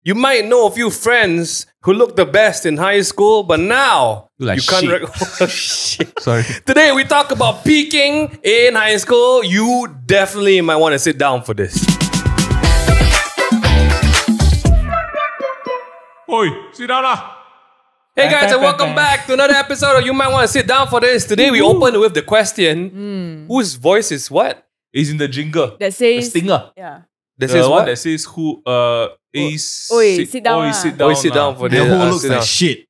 You might know a few friends who looked the best in high school, but now like you can't shit. recognize shit. Sorry. Today we talk about peaking in high school. You definitely might want to sit down for this. Oi, sit down lah. Hey guys, and welcome back to another episode of You Might Want to Sit Down for This. Today we open with the question, whose voice is what? Is in the jingle. That says... The stinger. Yeah. That The says one what? that says who sit down lah. sit down. Oh, sit down for The this. whole looks sit like down. shit.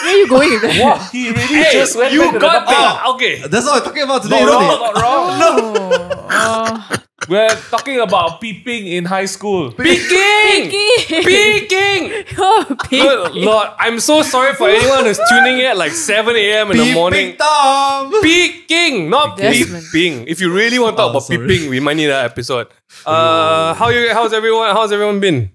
Where are you going with that? What? He really Hey, just went you back to got the that. Okay. That's what I'm talking about today, Not isn't wrong, it? not wrong. Oh. We're talking about peeping in high school. Peaking! Peaking! Oh, Good Lord, I'm so sorry for anyone who's tuning in at like 7 a.m. in the morning. Tom! Peaking, not Desmond. peeping. If you really want to talk about sorry. peeping, we might need that episode. How's everyone been?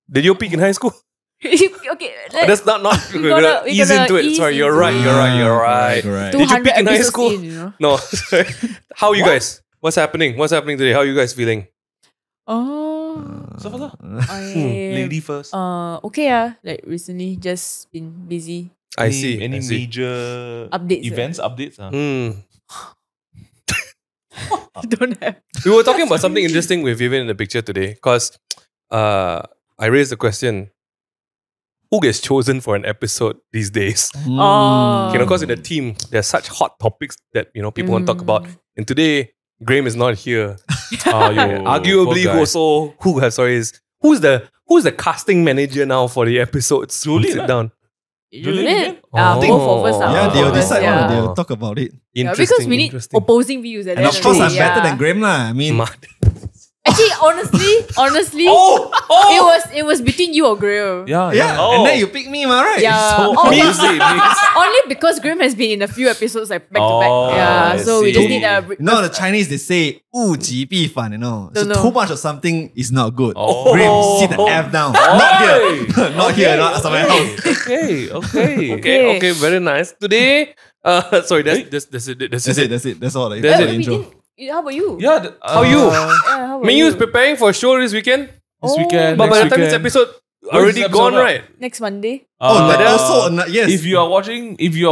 Did you peak in high school? Okay, That's not we gotta ease into it. ease Sorry, you're right. into You're right. Right. Did you 200 peak in high episodes school? in, you know? No. How are you guys? What's happening? What's happening today? How are you guys feeling? Oh. So far, Lady first. Okay, like recently just been busy. I see. Any I see. major Updates, updates? Don't have. We were talking about something interesting with Vivian in the picture today because I raised the question, who gets chosen for an episode these days? Oh. Because in the team, there's such hot topics that people want to talk about. And today, Graham is not here. Arguably, who's the casting manager now for the episodes? Julie, Sit down. Julian? Oh. Both of us are. Yeah, both they'll of us, decide. yeah. They'll talk about it. Yeah, because we need opposing views. At And the of end course, the I'm day, better yeah. than Graham lah. I mean, Actually, honestly, it was between you or Graham. yeah. Oh. And then you pick me, right? Yeah. So Only because Graham has been in a few episodes like back to back. Yeah, I so we see. just need a. You know, the Chinese, they say, 物极必反, you know. So Don't know. too much of something is not good. Oh. Graham, sit the F down. Not here. Not here, not somewhere else. Okay. Okay, very nice. Today, sorry, that's it. That's it. That's all. That's That's it. the We intro. didn't- how about you? Yeah. How are you? Yeah, how about Ming you? is preparing for a show this weekend. This weekend. But by the next time this weekend. episode When is already this gone, episode right? Next Monday. Yes. If you are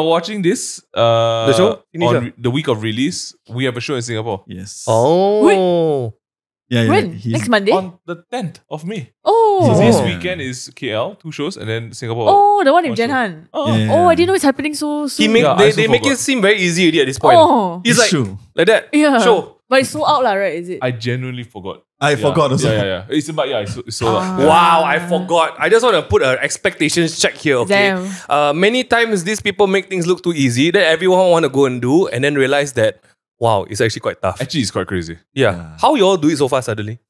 watching this, The show? on the week of release, we have a show in Singapore Yes. Oh. Yeah. When? Next Monday? on the 10th of May. Oh. Oh. This weekend is KL, 2 shows, and then Singapore. Oh, the one with One Jen show. Han. Oh. Yeah. Oh, I didn't know it's happening so soon. They Yeah, I also make it forgot. seem very easy already at this point. Oh. It's like, true. like that. Yeah. Show. But it's sold out, lah, right? Is it? I genuinely forgot. I forgot also. Yeah. It's sold out. Wow, I forgot. I just want to put an expectations check here, okay? Damn. Many times these people make things look too easy that everyone want to go and do and then realize that, wow, it's actually quite tough. Actually, it's quite crazy. Yeah. How you all do it so fast suddenly?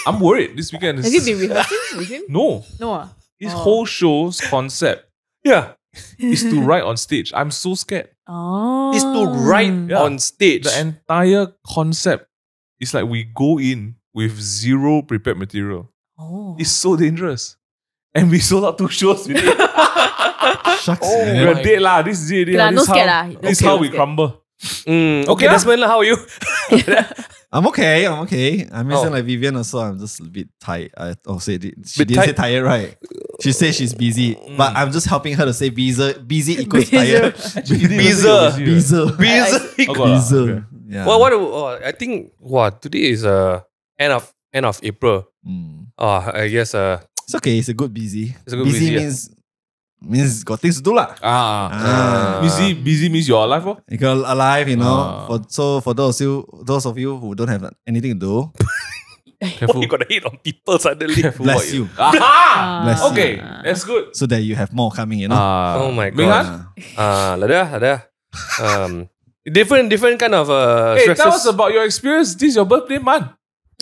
I'm worried this weekend. Have you been rehearsing with him? No. No. His whole show's concept Yeah. is to write on stage. I'm so scared. Oh. It's to write Yeah. on stage. The entire concept is like we go in with zero prepared material. Oh. It's so dangerous. And we sold out 2 shows with it. Shucks. Oh, man. We're dead lah. This is it. Okay lah, no scared lah. This is Okay, how no we scared. crumble. Okay, Yeah. Desmond, how are you? I'm okay. I'm Oh. like Vivian also. I'm just a bit tired. She Bit didn't say tired? tired, right? She said she's busy. But I'm just helping her to say busy equals tired. Busy. Busy. Oh, God lah. Busy. Okay. Yeah. I think today is end of April. I guess It's okay. It's a good busy. It's a good busy busy, yeah. means got things to do lah. Busy means you're alive, oh? You got alive, you know. For those of you who don't have anything to do, oh, you got to hit on people suddenly. bless you. Aha! Bless you. Okay, that's good. So that you have more coming, you know. Oh my Ming god. Han? Like that. Different kind of Hey, stresses. tell us about your experience. This is your birthday month.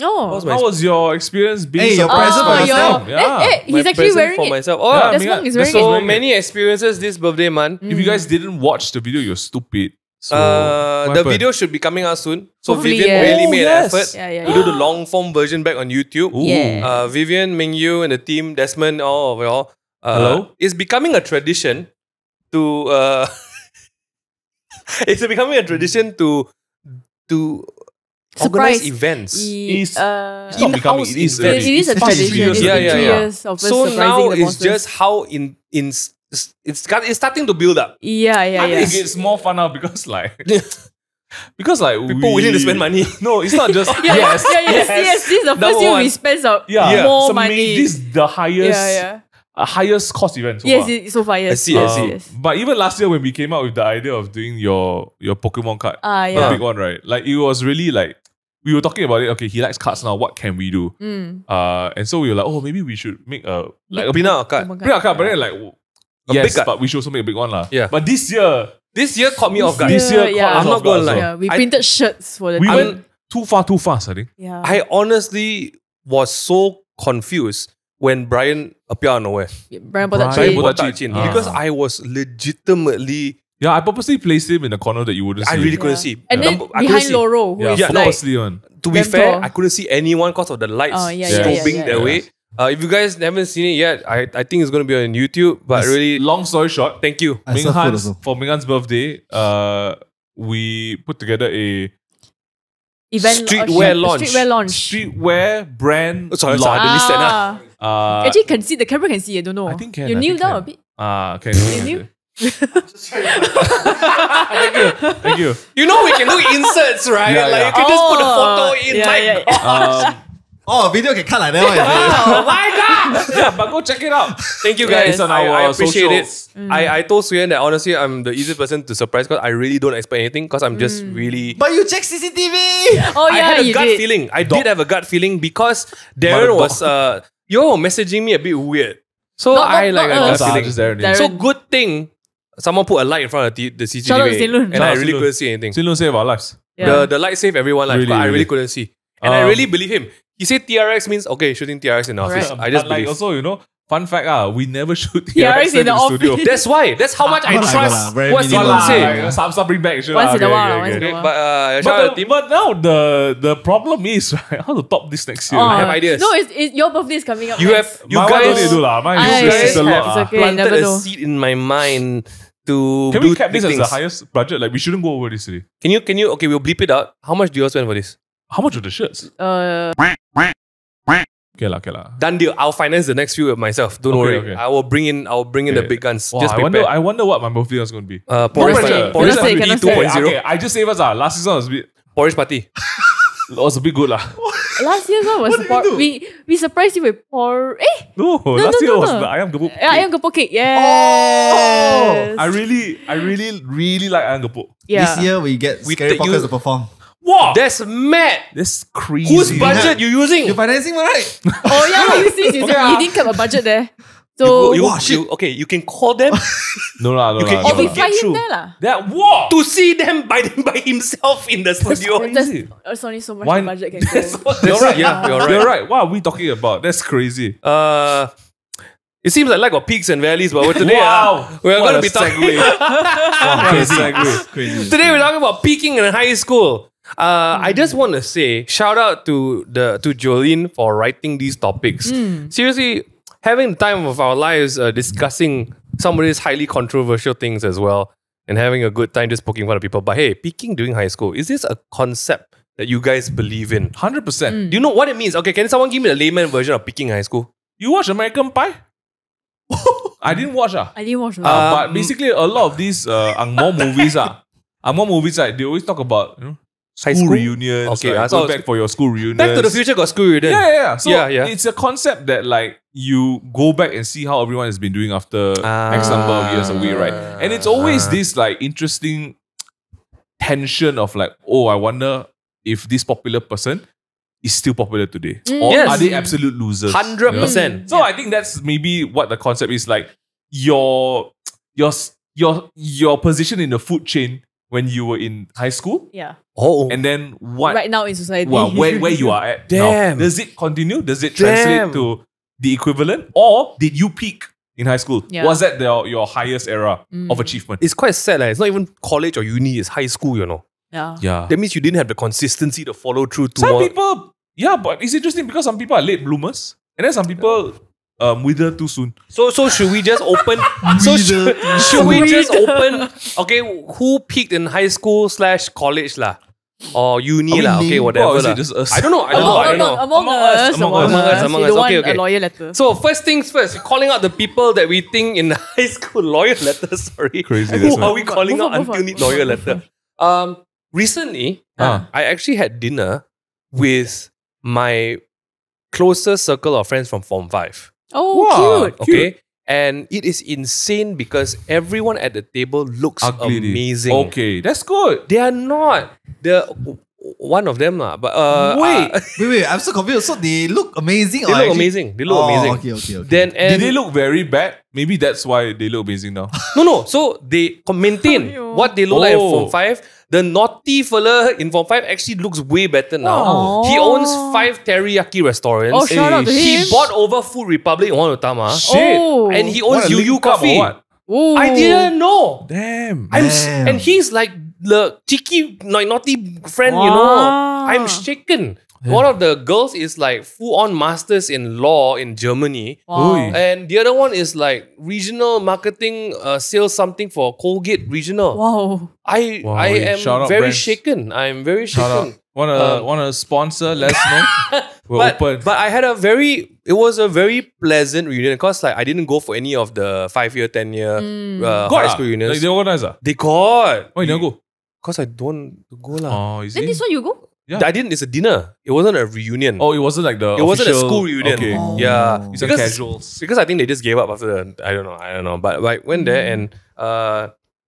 Oh. my How was your experience being Hey, your surprised present for by yourself. Yeah. He's My actually present wearing for it. myself. Oh, Yeah, Desmond Ming is Han, wearing so it. many experiences this birthday month. If you guys didn't watch the video, you're stupid. So, what The happened? video should be coming out soon. So Hopefully, Vivian yeah. really Oh, made yes. an effort Yeah. to do the long form version back on YouTube. Ooh. Yeah. Vivian, Ming Yu, and the team, Desmond, all of y'all. Hello? It's becoming a tradition to. It's becoming a tradition to organize Surprise. events. It's not in-house becoming, it is events. It is a it's tradition. 3 years It's ago. been 3 years of us So surprising now the it's bosses. just how it's starting to build up. Yeah. I think it's more fun now because like People willing to spend money. No, it's not just Yes. This is the Number first year one. we spent yeah, more so money. This is the highest highest cost event so far. Yes, so far, yes. I see. Yes. But even last year when we came out with the idea of doing your Pokemon card, the Yeah. big one, right? Like it was really like we were talking about it. Okay, he likes cards now. What can we do? And so we were like, oh, maybe we should make a Print out a card. Pokemon bring a card, but then like big yes, card. but we should also make a big one lah. Yeah. But this year caught me off guard. This year Yeah. caught us I'm not off guard gonna lie. also. Yeah, we printed shirts for the We team. went too fast, I think. Yeah. I honestly was so confused when Brian appeared out of nowhere. Brian Botak Brian Chin. Botak Botak Chin. Ah. Because I was legitimately, Yeah, I purposely placed him in the corner that you wouldn't see. I really couldn't see. And then I couldn't behind see. Loro, who yeah, is Yeah, like, purposely one. To be Damn fair, tall. I couldn't see anyone because of the lights Oh, yeah, strobing yeah. their way. If you guys haven't seen it yet, I think it's going to be on YouTube. But really, Long story short, thank you. I serve food also. for Ming Han's birthday, we put together a event Streetwear launch. Streetwear launch. streetwear brand Oh, sorry, launch. I didn't listen, ah. Actually, can see the camera can see. I don't know. I think can. You I kneel think down a can. bit. Okay. kneel? Thank you. You know we can do inserts, right? Yeah, Like yeah. you can just put a photo in. Yeah, my yeah. God. Oh, video can cut like that one. Oh my God! Yeah, but go check it out. Thank you guys. It's on I our appreciate socials. it. I told Suyen that honestly I'm the easiest person to surprise because I really don't expect anything because I'm just really. But you check CCTV. Oh I yeah, had a you gut did. feeling. I did have a gut feeling because Darren was messaging me a bit weird. So Not I like a gut us. feeling. Just there. Darren. So good thing someone put a light in front of the CCTV. Shout out to Saint Lun. And Shout I out really Saint Lun. couldn't see anything. Still don't save our lives. Yeah. The light saved everyone's life, Really, but I really really. couldn't see. And I really believe him. He said TRX means okay, shooting TRX in the office. Correct. I just But like believe. also, fun fact, we never shoot TRX in the studio. office. That's why. That's how much I Like trust that, very what minimal. Simon Like said. that. Some bring back. Sure, Once in a okay, while, okay, once in okay. a while. But shout out to the team. But now the problem is right, how to top this next year. I have ideas. No, it's your birthday is coming up. You next. have you My one don't need guys to do lah. Mine Ah, is yeah, just yeah, a yeah. lot. It's okay. planted never a know. seed in my mind to Can do we cap big this as things. the highest budget? Like we shouldn't go over this today. Can you? Okay, we'll bleep it out. How much do you all spend for this? How much are the shirts? Okay lah. Done deal. I'll finance the next few myself. Don't Okay, worry. okay. I will bring in the big guns. Wow, Just I prepare. wonder what my birthday was going to be. Porridge pressure. party. Porridge Cannot say, party cannot say. 2.0. Okay, I just say first last season was a bit Porridge party. good lah. Last year's one was we surprised you with No, last year no. was the ayam gepuk. ayam gepuk cake. Yes. I really like ayam gepuk. Yeah. This year we get Scary Pockets to perform. Wow, That's mad. that's crazy. Whose budget you using? You're financing one, right? Oh yeah, you see, you didn't keep a budget there. So You can call them No lah. can or even we get fly him through. there lah. That wow. to see them by himself in the studio. crazy. There's only so much Why- the budget can go. You're right. Yeah, you're right. You're right. What are we talking about? That's crazy. It seems like got peaks and valleys, but today Wow. we're What going to a be talking. Crazy. Today we're talking about peaking in high school. I just want to say shout out to Jolene for writing these topics. Seriously, having the time of our lives discussing some of these highly controversial things as well, and having a good time just poking fun at people. But hey, peaking during high school, is this a concept that you guys believe in? 100%. Do you know what it means? Okay, can someone give me the layman version of peaking in high school? You watch American Pie? I didn't watch I didn't watch that. but basically a lot of these Angmo movies they always talk about High school school? reunions. Okay, like, so go back for your school reunions. Back to the Future got screwed then. Yeah. So Yeah. it's a concept that like you go back and see how everyone has been doing after X number of years away, right? And it's always this like interesting tension of like, oh, I wonder if this popular person is still popular today. Or Yes. are they absolute losers? 100%. So I think that's maybe what the concept is like. Your position in the food chain when you were in high school, Yeah. Oh. and then what? Right now in society. Well, where you are at now. Damn. Does it continue? Does it Damn. translate to the equivalent, or did you peak in high school? Yeah. Was that your highest era of achievement? It's quite sad. It's not even college or uni, it's high school, you know. Yeah. Yeah. That means you didn't have the consistency to follow through to Some more. people, yeah, but it's interesting because some people are late bloomers, and then some people wither too soon. So should we just open? Should we just open? Okay, who peaked in high school / college lah? or uni lah. Okay, Ming? whatever Or is lah. it just us? I don't know. I don't know. Among us. Among You us. don't want Okay. a lawyer letter. So first things first, calling out the people that we think in high school lawyer letter. Sorry, Crazy, Who that's are right. we calling Move out on, move until on, need move lawyer on, letter? Recently, Ah. I actually had dinner with my closest circle of friends from Form 5. Oh, Wow. cute. Okay. And it is insane because everyone at the table looks Ugly. amazing. Okay, that's good. They are not. One of them lah. But Wait, I'm so confused. So they look amazing. they or look actually- amazing. They look amazing. Okay. Then Did they look very bad? Maybe that's why they look amazing now. No. So they maintain Aiyo. what they look like in Oh. Form 5. The naughty fella in Form 5 actually looks way better now. Wow. He owns 5 teriyaki restaurants. Oh, shout out to He him. bought over Food Republic in Wanutama. Shit. Oh. And he What owns a Yu link up or Coffee. what? Ooh. I didn't know. Damn. Damn. And he's like the cheeky, naughty friend, you know. I'm shaken. One of the girls is like full-on masters in law in Germany. Wow. Oi. And the other one is like regional marketing, sales something for Colgate Regional. Wow. I am Shout out very brands. shaken. I'm very Shout out. shaken. Wanna sponsor? Let us know. We're open. But I had it was a very pleasant reunion because like I didn't go for any of the 5-year, 10-year high school reunions. Like they organize ah? They got. Why you never go? Because I don't go lah. Oh, is Then it? this one you go? Yeah. I didn't. It's a dinner. It wasn't a reunion. Oh, it wasn't like the It wasn't a official- school reunion. Okay. Oh. Yeah. It's a Because- casuals. Because I think they just gave up after the, I don't know. But like went there and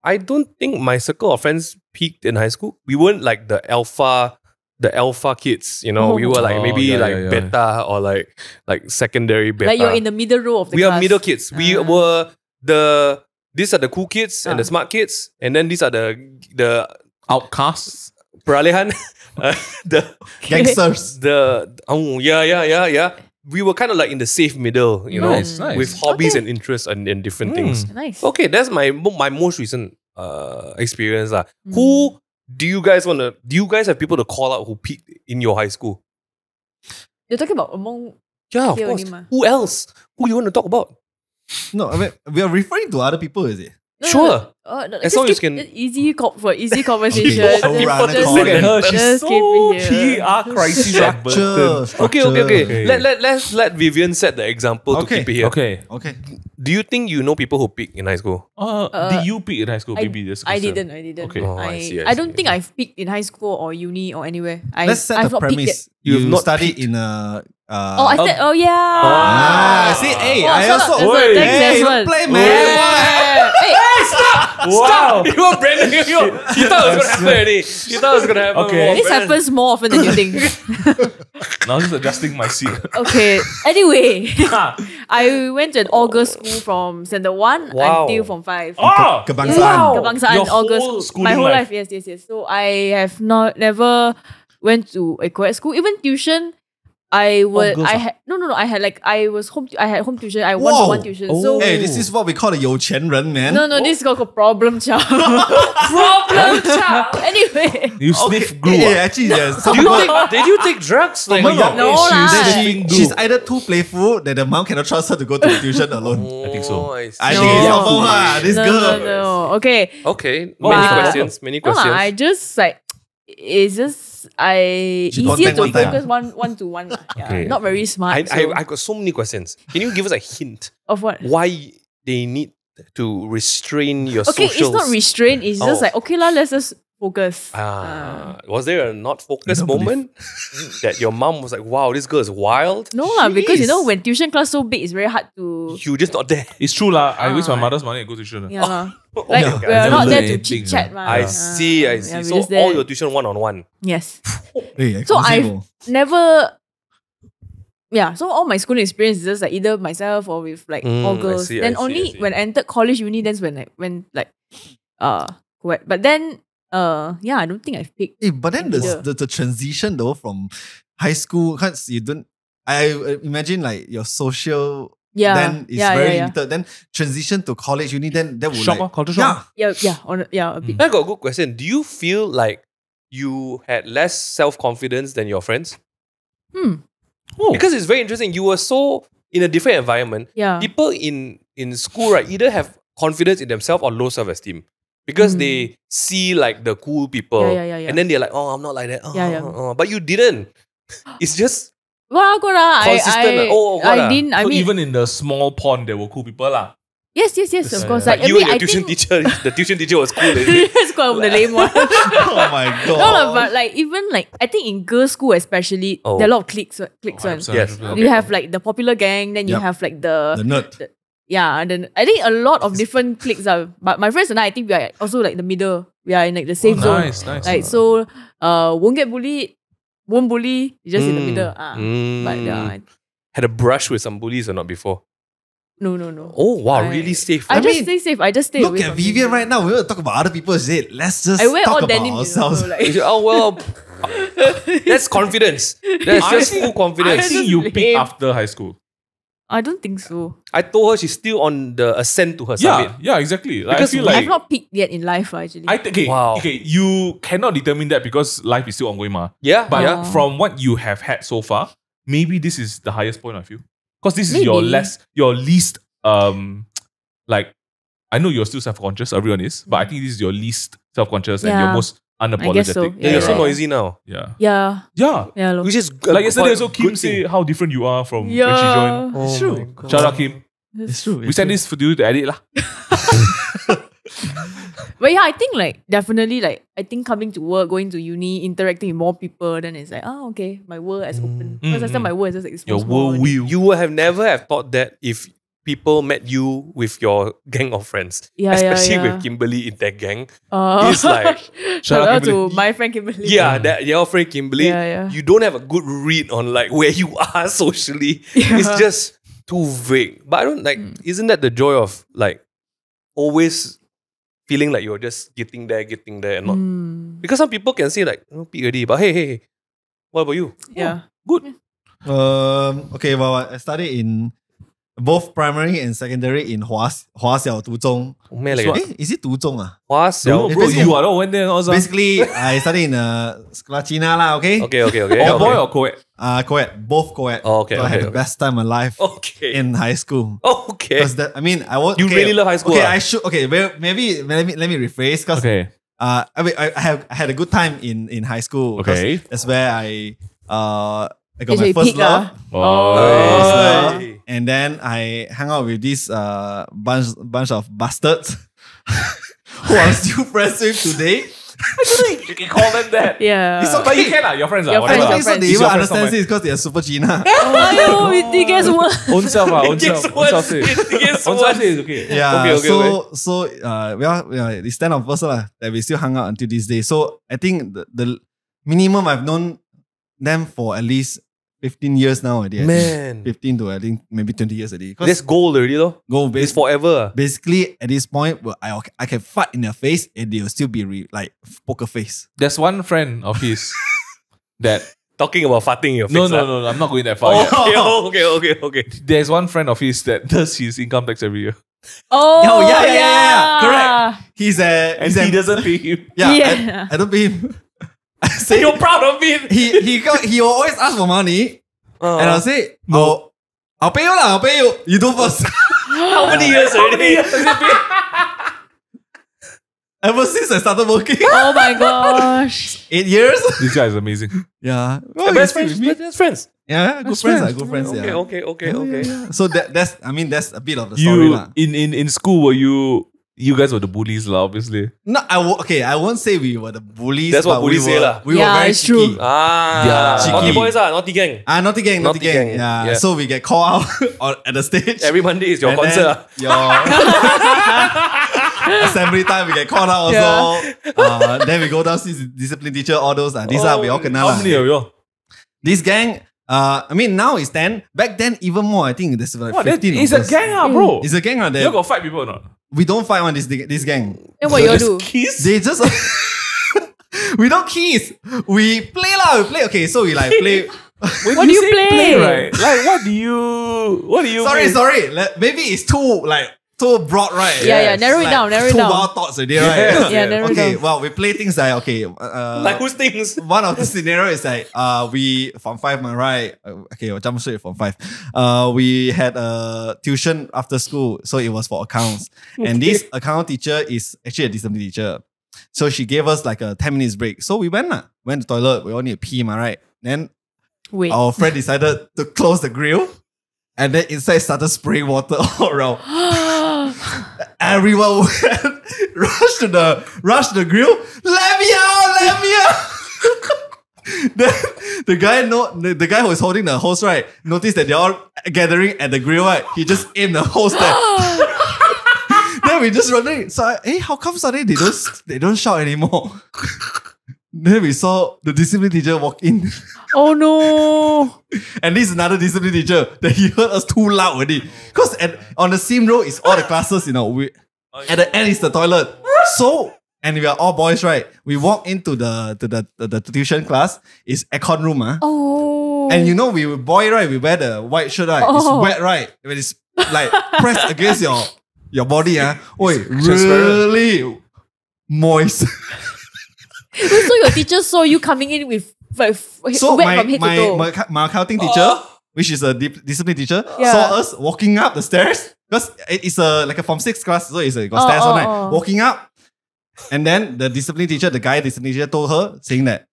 I don't think my circle of friends peaked in high school. We weren't like the alpha kids, you know. We were like Oh, maybe yeah, like yeah, yeah. beta or like secondary beta. Like you're in the middle row of the we class. are middle kids. We Ah. were these are the cool kids and the smart kids, and then these are the Outcasts. peralihan, the Gangsters. yeah. We were kind of like in the safe middle, you know, Nice, nice. with hobbies Okay. and interests and different things. Nice. Okay, that's my most recent experience lah. Who do you guys have people to call out who peaked in your high school? You're talking about among... Yeah, of Here course. only mah. Who else? Who you want to talk about? No, I mean, we are referring to other people, is it? Sure. No, As just long as keep you can- it easy for easy conversation. Okay, so Just- rather just- call Look at her. just She's keep it so here. PR crisis at Burton. Okay. Okay. Let's let Vivian set the example Okay. to keep it here. Okay. Okay. Do you think you know people who peaked in high school? Did you peak in high school? Maybe this I question. didn't. Okay. Oh, I see. I don't think I've peaked in high school or uni or anywhere. Let's set I've the not peaked premise. yet. You've not studied in a. Oh, I said, oh yeah. See, hey, Oh, I shut up. also. There's a- Hey, there's don't one. play, man. Hey, Wow. You were Brandon. You thought it was gonna happen already. You thought it was gonna happen. Okay. this happens more often than you think. Now just adjusting my seat. Okay. Anyway, I went to an August school from Standard 1 Wow. until Form 5. Oh! Kebangsaan. Kebangsaan Your August whole school. My schooling whole life. life, yes. So I have never went to a co-ed school. Even tuition, I would. girls I ah? had no. I had like I had home tuition. I one-to-one tuition. So Hey, this is what we call a 有钱人, man. no, this got a problem child. Problem child. Anyway, You sniff glue. Hey, ah? actually, there's some Did you people. take? Did you take drugs? Like, No lah. She's either too playful that the mom cannot trust her to go to tuition alone. I think so. I see. I think it's No. confirm lah. This girl. No. Okay. Okay. What Many was the questions. Many No lah, questions. I just like it's just She easier contact to one time. focus one to one. Yeah, Okay. not very smart. so- I got so many questions. Can you give us a hint of what? why they need to restrain your Okay, socials? it's not restraint. It's just Oh. like okay lah. Let's just focus. Was there a not focused I don't moment that your mom was like, "Wow, this girl is wild"? No lah, because you know Jeez. when tuition class so big, it's very hard to. You just not there. It's true lah. I waste my Ah. mother's money and go to tuition. Yeah lah. Okay, Like okay, we're I not never there learn to anything, chit chat, lah. man. I see. Yeah, So we're just there. all your tuition one-on-one. Yes. Hey, So exclusive. Never. Yeah, so all my schooling experience is just like either myself or with like all I girls. see, Then I see, only I see. when I entered college uni, that's when I went like co-ed. But then yeah, I don't think I've picked. Hey, but then Yeah. the transition though from high school, cause you don't. I imagine like your social. Yeah, Then it's yeah, very yeah, limited. Then transition to college uni. Then that would Shop like culture shop. yeah, a bit. I got a good question. Do you feel like you had less self-confidence than your friends? Oh. Because it's very interesting. You were so in a different environment. Yeah. People in school, right, either have confidence in themselves or low self-esteem. because they see like the cool people. Yeah. And then they're like, oh, I'm not like that. Yeah. But you didn't. It's just Well, consistent. I didn't. I So mean, even in the small pond, there were cool people lah. yes, of course. like Like, you and your I tuition think- teacher. The tuition teacher was cool. Is it? It's quite the lame one. Oh my god. No, but like even like I think in girls' school especially, Oh. there are a lot of cliques ones. Yes. You have like the popular gang, then you Yep. have like The nerd. and then I think a lot of different cliques are. But my friends and I think we are also like the middle. We are in like the safe zone. Nice. Like so, won't get bullied, won't bully. You're just in the middle. But Had a brush with some bullies or not before? no. Oh wow, I- really safe. I just mean, stay safe. I just stay Look away at from Vivian people. right now. We want to talk about other people's shit. Let's just I wear talk all about denim, ourselves. you know, like, Oh well, that's confidence. That's just full I confidence. think you Lame. peaked after high school. I don't think so. I told her she's still on the ascent to her summit. Yeah, exactly. Like, Because I feel I've like not peaked yet in life actually. okay, Wow. okay, you cannot determine that because life is still ongoing, ma. Yeah, But yeah. from what you have had so far, maybe this is the highest point of you. Because this is Maybe. your least like I know you're still self-conscious, everyone is, but I think this is your least self-conscious and your Yeah. most unapologetic. guess so. Yeah, you're so Yeah. noisy now. Yeah. yeah. Yeah. Lor. Which is Like yesterday, quite also a Kim good thing. said how different you are from when she Yeah. joined. Oh It's true. my God. Shout out Kim. It's true. We send this for you to edit lah. But yeah, I think like definitely like I think coming to work, going to uni, interacting with more people, then it's like, oh okay, my world has opened. Because last time my world is just like Your small. world wheel. You would have never have thought that if people met you with your gang of friends. Yeah, Especially yeah. with Kimberly in that gang. Oh. It's like, Shout out to Kimberly. my friend Kimberly. yeah, that your friend Kimberly, Yeah. you don't have a good read on like where you are socially. Yeah. It's just too vague. But I don't like, isn't that the joy of like always feeling like you're just getting there and not. Because some people can say like, peak already, but hey, what about you? Yeah. Good. Okay, well, I studied in both primary and secondary in Huaxiao Duzhong.咩嚟嘅？ Is it Duzhong? Hoa No, Xiao. bro, you are the one there also. Basically, I studied in Sekolah Cina lah, okay? Okay. All boy or co-ed? Co-ed, both co-ed. Oh, okay, So I had the okay. best time of my life Okay. in high school. Okay. Because that, I mean, I was You really love high school, Okay, ah? I should. Okay, well, maybe let me rephrase. Because Okay. I mean, I had a good time in high school. 'cause Okay. that's where I got Actually, my first peak love. Oh. First Oi. love. And then I hung out with this bunch of bastards who I'm still friends with today. You can call them that. Yeah. It's okay. But you can lah, your friends Your lah. friends, whatever. your It's not they It's even your friends understand somewhere. this because they are super Gina. Ayo, it gets worse. Own self lah, own Guess self. what? Own self say. Guess Own what? self say is okay. Yeah. Okay. It's 10 of us lah that we still hung out until this day. So I think the minimum I've known them for at least 15 years now already. I think. Man. 15 to I think maybe 20 years already. 'Cause That's gold already though. go It's forever. basically at this point, well, I can fart in their face and they'll still be like poker face. There's one friend of his that Talking about farting in your face. no, ah. I'm not going that far yet. Okay. There's one friend of his that does his income tax every year. Oh, yeah. Correct. He's And he doesn't pay him. Yeah. I don't pay him. I say You're proud of it. he will always ask for money and I'll say, no, I'll pay you lah, I'll pay you. You do first. How many years already? Ever since I started working. Oh my gosh. 8 years? This guy is amazing. Yeah. Best he's friends. with me. Best friends. Yeah, good friends. Good friends. Okay, Yeah. okay. Yeah. So that's a bit of the story You lah. in school were you guys were the bullies lah, obviously. No, I won't say we were the bullies. That's what but bullies say lah. We were Yeah, very it's true. cheeky. Ah, Yeah. naughty Cheeky. boys naughty gang. Naughty gang. Naughty gang. Yeah. Yeah. So we get called out at the stage. Every Monday is your And concert. then your assembly time, we get called out also. Then we go down see the discipline teacher, all those. These are we all kena How lah. many of you? This gang, I mean now it's 10. Back then even more. I think there's like 15 It's of a us. gang bro. It's a gang out You there. got fight people or not? We don't fight on this gang. Then what you all do? Kiss? They just we don't kiss. We play lah. We play. Okay, so we like play. What do you say play? right? Like what do you sorry. play? Maybe it's too like so broad, right? Yeah, narrow it down, narrow it down. 2 bar thoughts already, right? Yeah, narrow it Okay, down. well, we play things like, okay. Like whose things? One of the scenario is like, we, from 5, right? Okay, I'll jump straight from 5. We had a tuition after school, so it was for accounts. And this account teacher is actually a discipline teacher. So she gave us like a 10 minutes break. So we went to the toilet, we all need to pee, right? Then Wait. our friend decided to close the grill. And then inside started spraying water all around. Everyone went, rushed to the grill. Let me out! Then the guy who was holding the hose, right, noticed that they're all gathering at the grill, right? He just aimed the hose there. Then we just running. So, how come suddenly they don't shout anymore? Then we saw the discipline teacher walk in. Oh no! And this is another discipline teacher that he heard us too loud already. Because on the same row is all the classes, at the end is the toilet. So, and we are all boys, right? We walk into the tuition class. It's aircon room. Oh. And we boy, right? We wear the white shirt, right? It's wet, right? When it's like pressed against your body, really moist. So your teacher saw you coming in with wet from head to toe. My accounting teacher, which is a discipline teacher, saw us walking up the stairs because it's like a Form 6 class, so it's got stairs on it. Walking up, and then the discipline teacher, told her saying that,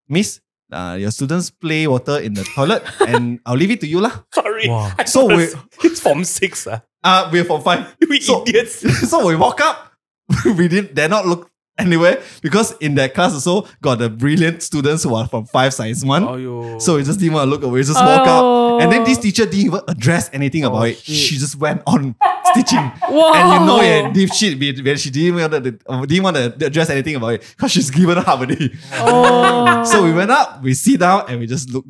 Miss, your students play water in the toilet, and I'll leave it to you lah. Sorry. Wow. So it's Form 6. We're Form 5. We idiots. So we walk up. We dare not look anywhere because in that class also got the brilliant students who are from 5 Science 1. So we just didn't want to look away, we just walk up. And then this teacher didn't even address anything about it. She just went on stitching. Whoa. And deep shit, when she didn't want to address anything about it because she's given up already. So we went up, we sit down, and we just look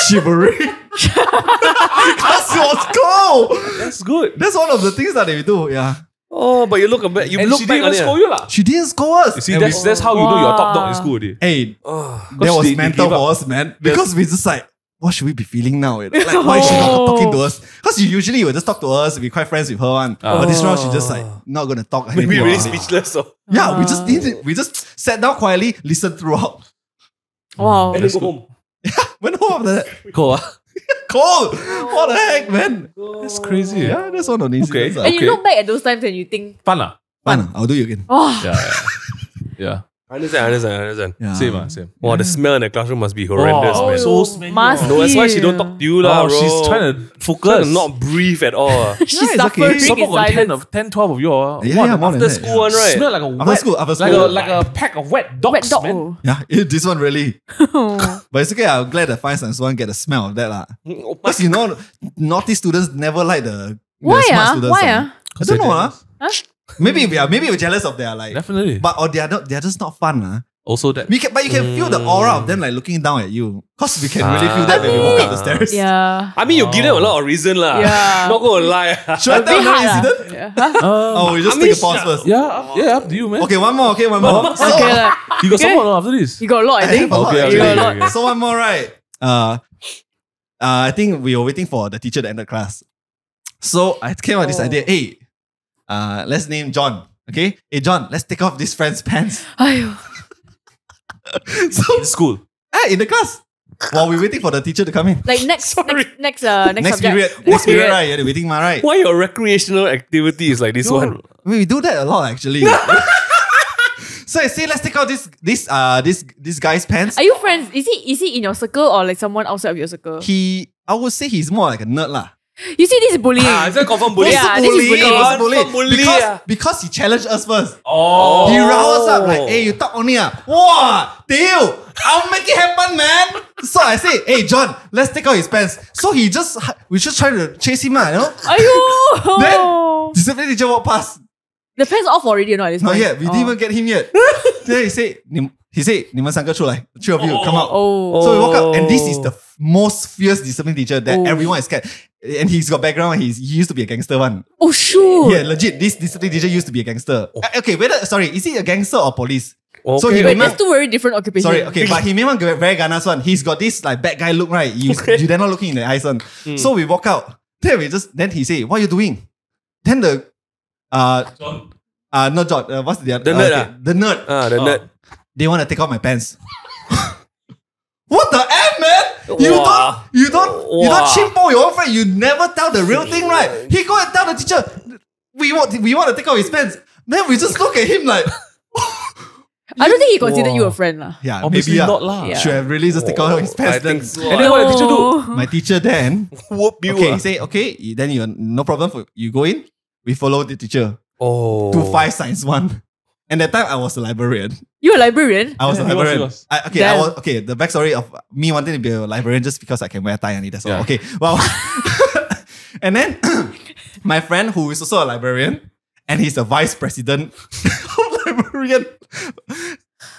shivering. Because it was cold. That's good. That's one of the things that they do, yeah. Oh, but you look back. You And look she back didn't on even it. scold you lah. She didn't score us. You see, that's how you know you're top dog in school already. Hey, Oh, that was they mental gave up. for us, man. Because we just like, what should we be feeling now? Like, why is she not talking to us? Because usually you will just talk to us, be quite friends with her one. But this round she just like not gonna talk. maybe anything really about it. speechless. So. Yeah, we just didn't. We just sat down quietly, listened throughout. Wow. And then go home. Went home after that. Cool. Cold. What the heck, man? That's crazy. Yeah, that's one of the incidents. And you look back at those times and you think, Fun lah. Fine, I'll do it again. oh, Yeah. I understand. Yeah. Same. Wow, the smell in the classroom must be horrendous, man. so smelly. Musty. No, that's why she don't talk to you, lah, bro. She's trying to focus. Trying to not breathe at all. she's it's suffering okay. Some in got silence. 10, 12 of you. Yeah, yeah, more than After that. school one, right? Smell like a After school. like a pack of wet dogs, Wet dog. man. Yeah, this one really. But it's okay. I'm glad the 5 Science 1 get the smell of that lah. Because naughty students never like the Why smart students. Why I don't know lah. Huh? Maybe we're jealous of their like. Definitely. But or they're just not fun lah. Also that. But you can feel the aura of them like looking down at you. Cause we can really feel that when we walk up the stairs. Yeah. I mean, you give them a lot of reason, lah. Yeah. Not gonna lie. Should I tell Bit you hard the lah. incident? Yeah. Huh? Oh, we just I mean, take a pause first. Yeah, up to you, man. Okay, one more. So, Okay, lah. You got someone after this? You got a lot, I I think. have a lot, Okay, actually. You got a lot. So one more, right? I think we were waiting for the teacher to enter class. So I came up with this idea. Hey, let's name John. Okay? Hey John, let's take off this friend's pants. Aiyo. So In school. in the class. While we're waiting for the teacher to come in. Like next subject. Next Subject. period, right? You're waiting, right? Why your recreational activity is like this one? We do that a lot actually. So I say, let's take out this guy's pants. Are you friends? Is he in your circle or like someone outside of your circle? I would say he's more like a nerd lah. You see, this is bullying. Is that confirm bullying? Yeah, this is bullying. Confirm bullying. Because he challenged us first. Oh. He roused us up like, hey, you talk only ah. Wow, deal. I'll make it happen, man. So I say, hey, John, let's take out his pants. So we just trying to chase him out, you know? Aiyo. Then discipline teacher walked past. The pants off already or not at this Not point? yet. We didn't even get him yet. Then he said, 你们三个出来, 3 of you come out. Oh. So we walk up, and this is the most fierce discipline teacher that everyone is scared. And he's got background. He used to be a gangster one. Oh, shoot. Yeah, legit. This discipline teacher used to be a gangster. Okay, is he a gangster or police? Okay. So he Wait, may that's not, two very different occupations. sorry, okay, but he may not get very ganas one. He's got this like bad guy look, right? You they're not looking in the eyes one. So we walk out. Then he say, what are you doing? Then the John. not John. What's the other? The nerd, The nerd. The nerd. They want to take off my pants. What the F, man? You Wow. don't chimpo your own friend. You never tell the real thing, right? He go and tell the teacher, we want to take off his pants. Then we just look at him like, I don't think he considered you a friend lah. yeah, Obviously maybe not lah. Yeah. Should have really just take off his pants. I think Then so. And then what did the teacher do? my teacher then, Whoop you. okay, he say, okay, then you no problem. You go in. We follow the teacher Oh. to 5 science 1. And that time I was a librarian. You a librarian? I was a Yeah, he librarian. was. Okay, the backstory of me wanting to be a librarian just because I can wear tie and that's all. Yeah. Okay, well, and then my friend who is also a librarian and he's a vice president of librarian.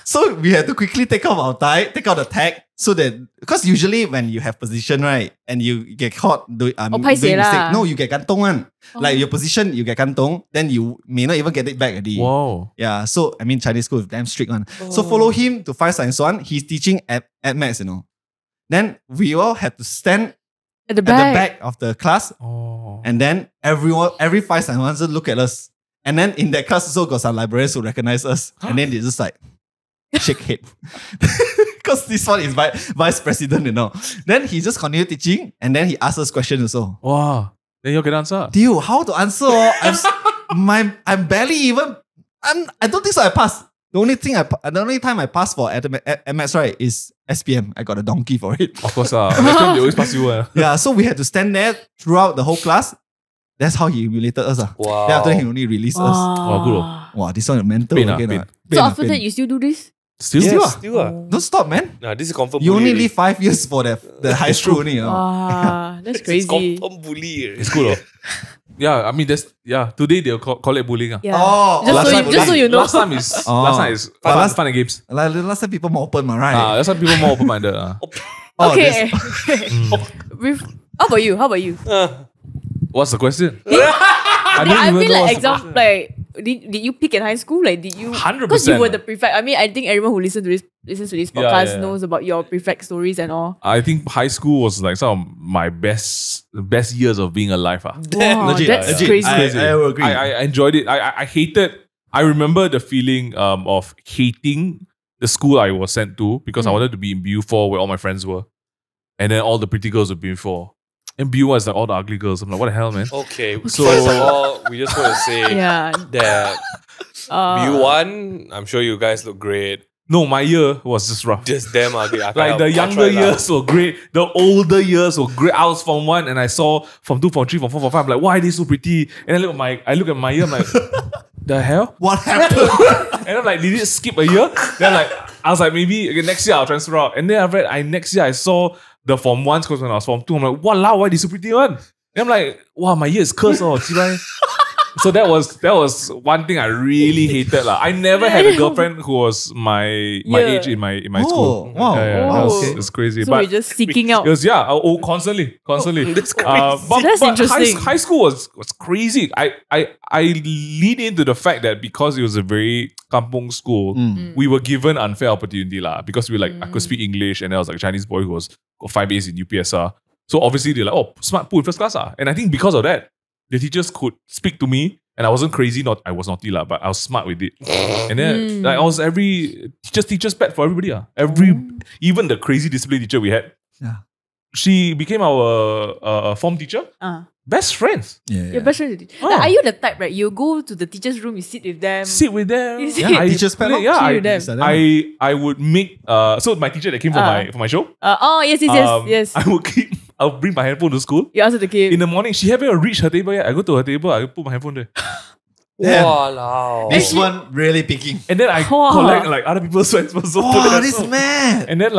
So we had to quickly take off our tie, take out the tag, so that because usually when you have position right and you get caught doing paiseh doing lah. mistake, no, you get kantong one. Like your position, you get kantong, then you may not even get it back already. Whoa. Yeah, so I mean Chinese school is damn strict one. So follow him to 5 science 1. He's teaching at maths, Then we all had to stand At the at back. the back of the class, Oh. and then every 5 science 1 just look at us. And then in that class also got some librarians who recognize us, and then they just like shake head. Because this one is vice president, Then he just continued teaching, and then he asked us questions also. Wow. Then you can answer. Dude, how to answer? I'm barely even. I don't think so. I passed. The only time I passed for MS right is SPM. I got a donkey for it. Of course, they always pass you. Yeah, so we had to stand there throughout the whole class. That's how he humiliated us. Wow. Then after that, he only released us. Oh, good. Wow, this one is mental Pain, again. pain. So after that, you still do this? Still? Yes, still. Don't stop, man. Nah, this is confirm You only bully. live 5 years for the high school only. Wow, that's It's crazy. confirm bully. It's cool. Yeah, I mean, today they'll call it bullying. Yeah. Oh, just so you know. Last time is But fun and games. Like, last time people more open, right? That's why people more open-minded. Oh, Okay. How about you? What's the question? I don't even feel know like what's the example, like did you pick in high school? Like did you? 100%. Because you were the prefect. I mean, I think everyone who listens to this podcast yeah. knows about your prefect stories and all. I think high school was like some of my best years of being alive. Wow, Legit, that's legit. crazy. I will agree. I enjoyed it. I hated. I remember the feeling of hating the school I was sent to because I wanted to be in BU4 where all my friends were, and then all the pretty girls were BU4. And BU1 is like all the ugly girls. I'm like, what the hell, man? Okay, So- first of all, we just want to say Yeah. that BU1, I'm sure you guys look great. No, my year was just rough. Just damn ugly. Like the younger years were great. The older years were great. I was Form 1 and I saw Form 2, Form 3, Form 4, Form 5. I'm like, why are they so pretty? And I look at my year, I'm like, the hell? What happened? And I'm like, did it skip a year? Then I was like, maybe okay, next year I'll transfer out. And then after that, next year I saw the Form 1s because when I was Form 2, I'm like, walao, why are they so pretty one? And I'm like, wow, my year is cursed. So that was one thing I really hated. I never had a girlfriend who was my age in my school. Wow. It's crazy. So but we're just seeking out. it was constantly. That's crazy. But That's interesting. high school was crazy. I lean into the fact that because it was a very kampong school, we were given unfair opportunity because we were I could speak English and I was like a Chinese boy who was got 5 A's in UPSR. So obviously they're like, oh, smart, put in first class. And I think because of that, the teachers could speak to me and I wasn't crazy. I was naughty but I was smart with it. And then I was every teacher's pet for everybody. Even the crazy discipline teacher we had. Yeah. She became our form teacher. Best friends. Your best friend. Like, are you the type, right? You go to the teacher's room, you sit with them. Sit with them. You sit. Teacher's pet. Yeah, Chill with them. I would make so my teacher that came for my show. Yes. I'll bring my handphone to school. You answer the game. In the morning, she haven't even reached her table yet. I go to her table, I put my handphone there. Walao. This one really picking. And then I collect other people's sweats. Oh, this is mad. And then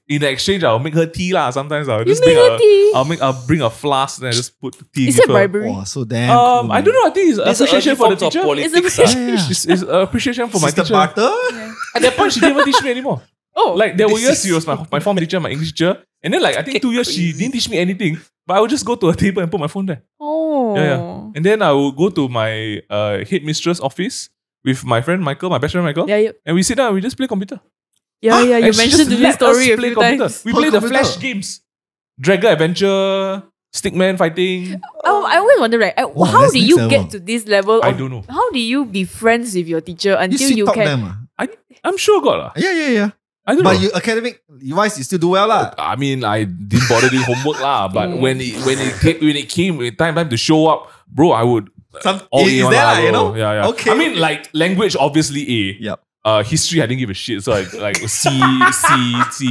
in exchange, I'll make her tea Sometimes I'll just make her tea? I'll bring a flask and I just put the tea. Is give it her. bribery? Oh, so damn. Cool, I don't know. I think it's appreciation for the teacher. Politics, It's appreciation. It's appreciation for my Sister teacher. Barter? At that point, she didn't even teach me anymore. Oh. There were years she was my form teacher, my English teacher. And then I think 2 years she didn't teach me anything. But I would just go to her table and put my phone there. Oh. Yeah. And then I would go to my headmistress office with my friend Michael, my best friend Michael. Yeah. And we sit down and we just play computer. Yeah. You And she mentioned just to me let us story a play few computer. times. We play the Computer. Flash games. Dragon Adventure, stickman fighting. I always wonder, right? Wow, How that's do next you level. get to this level? I don't know. How do you be friends with your teacher You until sweet you talk can? them. I'm sure got lah. Yeah. I don't But know. you academic wise, you still do well lah. I mean, I didn't bother doing homework lah. But when it came time to show up, bro, I would. All Is A one there lah, lah, you bro. know? Yeah. Okay. I mean, like language, obviously A. Yep. History, I didn't give a shit. So I like C,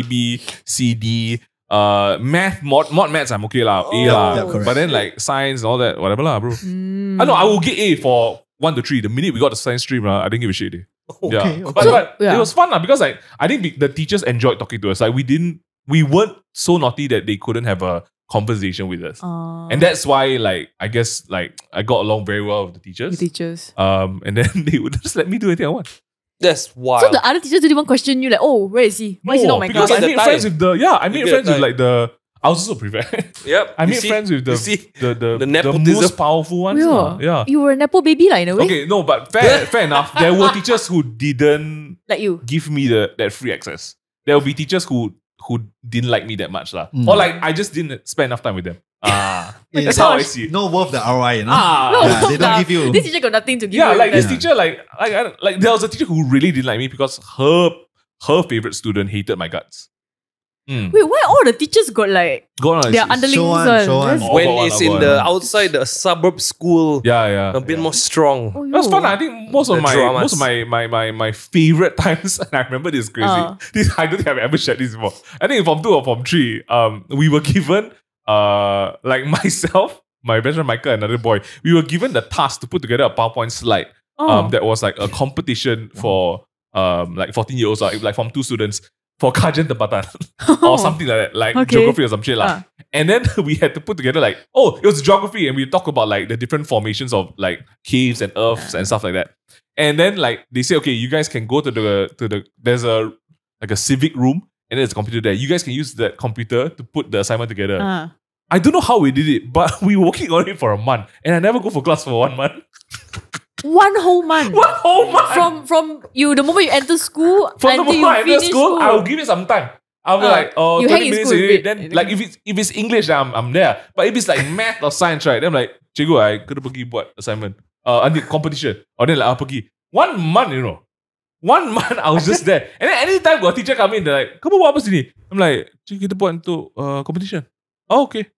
B, C, D. Math, mod maths, I'm okay lah. A lah. yeah, correct. But then like science and all that, whatever lah, bro. I know I will get A for 1 to 3. The minute we got the science stream, I didn't give a shit. Okay. But yeah. it was fun lah because like I think the teachers enjoyed talking to us. Like we weren't so naughty that they couldn't have a conversation with us. And that's why like I guess like I got along very well with the teachers. And then they would just let me do anything I want. That's wild. So the other teachers didn't even question you like, oh, where is he? Why is he not my because class? I made friends with like the. I was also prefect. Yep. I made friends with the nepotism. most powerful ones. Yeah. You were a nepo baby like in a way. Okay, no, but fair enough. There were teachers who didn't Like you. give me that free access. There will be teachers who didn't like me that much lah. Or like I just didn't spend enough time with them. That's how I see it. No worth the ROI, you know? No, Yeah, they don't give you. This teacher got nothing to give Yeah, you. like this teacher, like there was a teacher who really didn't like me because her favorite student hated my guts. Wait, why all the teachers got like Go on, their it's- underlings? show on. That's- Oh, When go on, it's go in on. the outside the suburb school, Yeah. a bit more strong. Oh, That was yo. fun. I think most of The my dramas. my favorite times, and I remember this crazy. I don't think I've ever shared this before. I think in Form 2 or Form 3, we were given like myself, my best friend Michael, and another boy, we were given the task to put together a PowerPoint slide that was like a competition for like 14-year-olds, like Form 2 students for Kajian Tempatan or something like that, like Okay. geography or some shit lah. And then we had to put together like, it was geography, and we talk about like the different formations of like caves and earths and stuff like that. And then like they say, okay, you guys can go to the there's a like a civic room, and there's a computer there. You guys can use that computer to put the assignment together. I don't know how we did it, but we were working on it for a month, and I never go for class for 1 month. 1 whole month. 1 whole month. From you, the moment you enter school From the until moment you I enter finish school, I will give it some time. I'll be like, you 20 hang in minutes school a already. bit. Then like if it's English, then I'm there. But if it's like math or science, right? Then I'm like, cikgu, I kena pergi buat assignment. Nanti competition. Or then like, pergi. 1 month, you know. 1 month, I was just there. And then anytime got teacher come in, they're like, kamu buat apa sini? I'm like, cikgu, kita buat untuk competition. Oh, okay.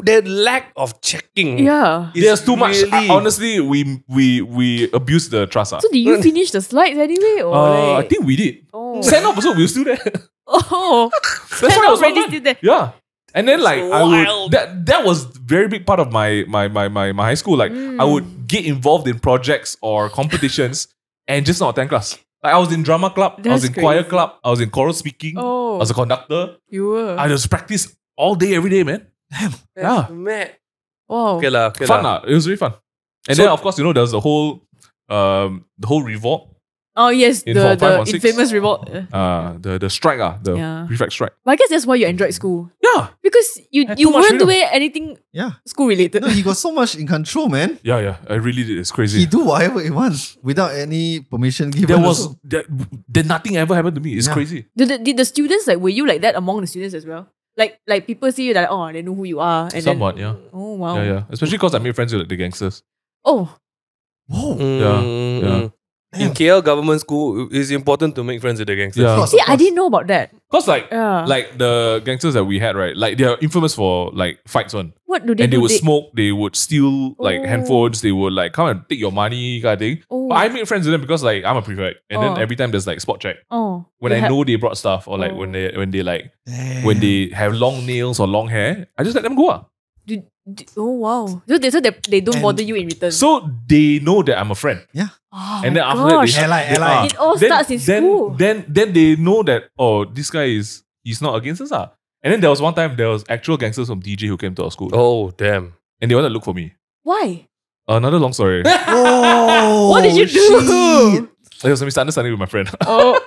The lack of checking. Yeah. There's too much. really- Honestly, we abuse the trust. So did you finish the slides anyway? Or I like, think we did. oh. Send off also, we were still there. Oh. That's why it Send was off already 1 month. still there. Yeah. And then like I wild. would that was very big part of my high school. Like I would get involved in projects or competitions and just not attend class. Like I was in drama club, I was in That's choir crazy. club, I was in choral speaking, I Oh. was a conductor. You were. I just practice all day, every day, man. Yeah. Mad. Wow. Okay lah. Fun lah. It was really fun. And So- then of course, there was the whole revolt. Oh yes, In the Form 5 or 6. infamous revolt. The strike, the Yeah. prefect strike. But I guess that's why you enjoyed school. Yeah. Because you Had you too much weren't freedom. doing anything Yeah. school related. No, he got so much in control, man. Yeah. I really did. It's crazy. He do whatever he wants without any permission given. There was also. there nothing ever happened to me. It's Yeah. crazy. Did the students like, were you like that among the students as well? Like people see you like, oh, they know who you are. And Somewhat, then, yeah. Oh wow. Yeah. Especially because I made friends with the gangsters. Oh. Whoa. Yeah. In KL government school, it's important to make friends with the gangsters. Yeah. course, See, of I course. didn't know about that. Because like Yeah. like the gangsters that we had, right? Like they're infamous for like fights on. What do they And they do? would smoke, they would steal like Oh. handphones, they would like come and take your money kind of thing. Oh. But I made friends with them because like I'm a prefect. And then Oh. every time there's like spot check. Oh. When they I have- know they brought stuff or like Oh. when they like Damn. when they have long nails or long hair, I just let them go. Oh wow. So they don't And- bother you in return. So they know that I'm a friend. oh And my then after that gosh. they Ally. It all starts in school. Then they know that this guy he's not against us. And then there was one time there was actual gangsters from DJ who came to our school. Oh, damn. And they wanted to look for me. Why? Another long story. Oh, What did you do? shit. There was a misunderstanding with my friend. Oh.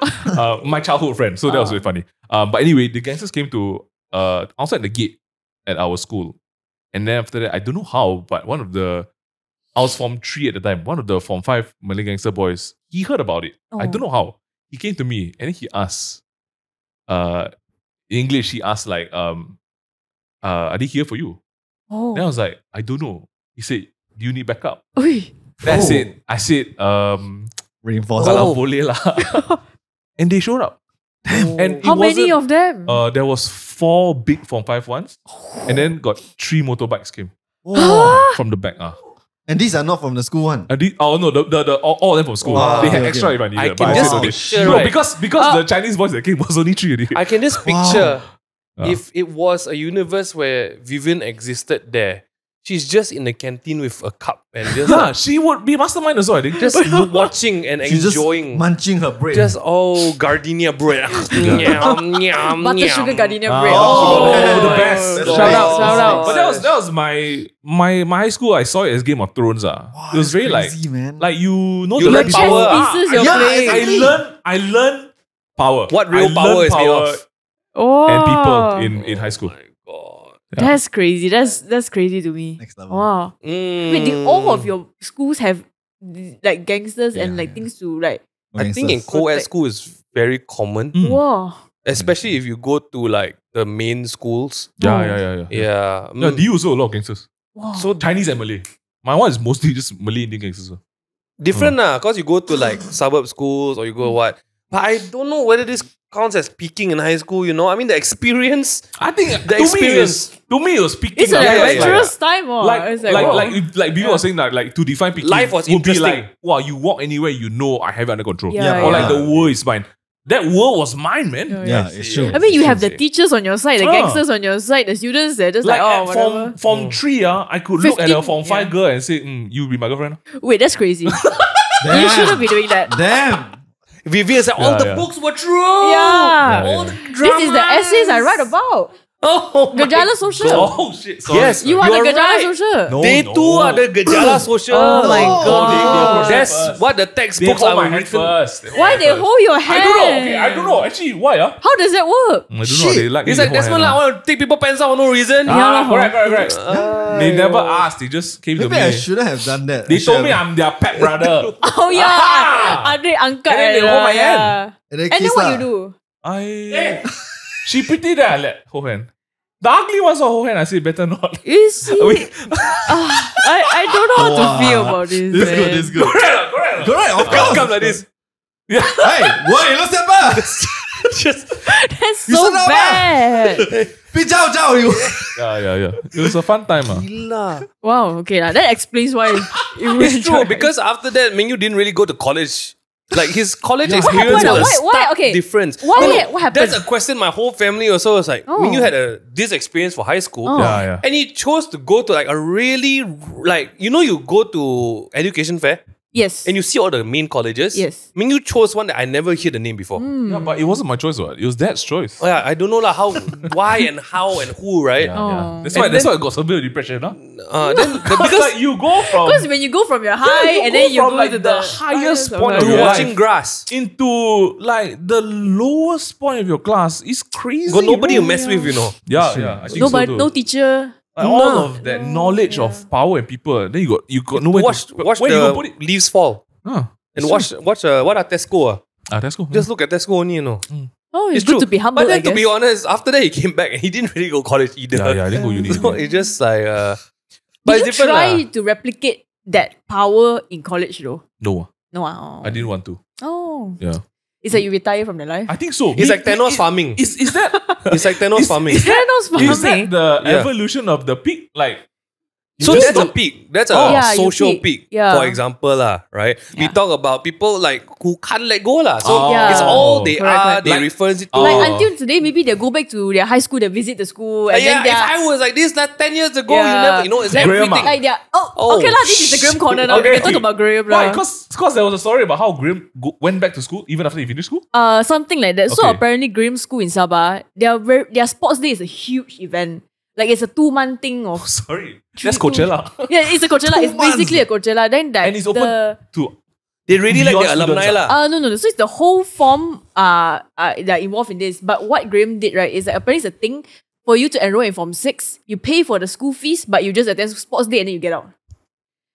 My childhood friend. So that was really funny. But anyway, the gangsters came to outside the gate at our school. And then after that, I don't know how, but I was Form 3 at the time. One of the Form 5 Malay gangster boys, he heard about it. I don't know how. He came to me and then he asked, in English, he asked like, are they here for you? Oh. Then I was like, I don't know. He said, do you need backup? Oi. Then I said, Reinforcement. kalau boleh lah. And they showed up. And it How many wasn't- of them? There was 4 big Form 5 ones. And then got 3 motorbikes came from the back. And these are not from the school one. Oh no, all of them from school. Wow. They had Okay, extra okay. if I needed. I but can I just said no need. picture, No, right? because the Chinese boys that came was only 3 already. I can just picture Ah. if it was a universe where Vivian existed there. She's just in the canteen with a cup and just Yeah, she would be mastermind also, I think. just watching and She's just enjoying. munching her bread. Gardenia bread. Yum, yum, Butter yum. sugar gardenia bread. Oh, the best. That's Shout nice. out, shout out. But that was my high school. I saw it as Game of Thrones. It was very crazy, man. like you know You the learn people- power. Chess pieces you're Yeah, playing. exactly. I learned power. What real I power learned is made of. Oh. and people in high school. Oh my god. Yeah. That's crazy. That's crazy to me. Next level. Wow. Wait, did all of your schools have like gangsters and like things to like? I think in Gangsters. co-ed school is very common, Wow. especially if you go to like the main schools. Yeah. Yeah. Yeah, DU also a lot of gangsters. Wow. So Chinese and Malay. My one is mostly just Malay Indian gangsters. different cause you go to like suburb schools or you go what. But I don't know whether this counts as peaking in high school, you know? I mean the experience. I think The experience. to me it was peaking. It's an lah. adventurous time, or it's Like people were saying that like to define peaking, Life was would be interesting. like, wow, you walk anywhere, you know I have it under control. Yeah, Or like yeah. the world is mine. That world was mine, man. Yeah, it's true. I mean, you have the Same. teachers on your side, the Ah. gangsters on your side, the students they're just like, Like oh, at whatever. form 3, I could look at a 15, form 5 yeah. girl and say, you be my girlfriend. Wait, that's crazy. You shouldn't be doing that. Damn. Vivian said all Yeah, the yeah. books were true. Yeah. All the This is the essays I write about. Oh, my Gajala Social. Oh shit! Sorry. Yes, You are the You're Gajala right. Social. No, They no. too are the Gajala Social. Oh my God. That's First. what the They textbooks hold are my hand written. first. Why they hold your I hand? don't know. Okay, I don't know. Actually, why? How does that work? I don't know. They like. It's me like to hold Desmond, hand, I want to take people pens out for no reason. Yeah. correct. They never asked. They just came to Maybe me. I shouldn't have done that. They I should told me have- I'm their pet brother. Oh yeah, Andre angkat. And then they hold my hand. And then, And then kiss what lah. you do? She pretty that I let hold hand. The ugly ones will hold hand. I say better not. You see? Wait. I don't know how to feel about this. This man. good, this good. Correct. Correct, of course. Come like this. Yeah. Hey, why you look at Just That's You so said that, bad. Be Zhao Zhao, you. Yeah. It was a fun time. gila. Wow. Okay, lah. That explains why it It's true because after that, Ming Yu didn't really go to college. Like his college Yeah. experience happened? was Why- stark okay. different. Why- what happened? That's a question my whole family also was like. Oh. Ming Yu had this experience for high school. Oh. Yeah. And he chose to go to like a really like you go to education fair Yes. and you see all the main colleges. Yes. Ming Yu chose one that I never heard the name before. Yeah, but it wasn't my choice. What? It was Dad's choice. Oh yeah, I don't know lah how, why and how and who, right? Oh. That's And why I then- got severe depression. Huh? Then Because like you go from Because when you go from your high you and go then you from, go like, to the highest point to of your watching life grass. into like the lowest point of your class is crazy. Got nobody bro. to mess with, you know. Yeah. I think nobody, so too. no teacher. Like, all of that knowledge of power and people. Then you got nowhere Watch to the where you go put it. leaves fall Huh. and watch what are Tesco. That's cool. Just look at Tesco only, you know. Oh, it's It's good true. to be humble. But then I to guess. be honest, after that he came back and he didn't really go college either. yeah, I didn't go uni. So it's just like but Did it's you different try lah. to replicate that power in college though? No, No. I didn't want to. Oh. Yeah, It's like you retire from the life. I think so. It's like Thanos farming. Is that It's like Thanos farming. Thanos is farming. that the Yeah. evolution of the peak? Like So just that's a look- peak. That's a Yeah, you social peak. peak. Yeah. For example, right? We Yeah. talk about people like who can't let go lah. So Oh. Yeah. it's all they Correct, are. correct. They Like- reference it to. Like Oh. until today, maybe they go back to their high school, they visit the school, and yeah, then if they're I was like this like 10 years ago, Yeah. you never, it's like, Graham, everything. like they're Oh, okay lah. This is the Graham corner now. Okay, We can talk okay. about Graham Why? lah. Because there was a story about how Graham went back to school even after he finished school. Something like that. So Okay. apparently, Graham School in Sabah, their sports day is a huge event. Like it's a 2-month thing of Sorry, that's Coachella, yeah, it's a Coachella. 2 It's basically a Coachella. Then that and it's open to They really like beyond the alumni students, lah. no. So it's the whole form that are involved in this. But what Graham did, right, is that apparently it's a thing for you to enroll in Form 6. You pay for the school fees, but you just attend sports day and then you get out.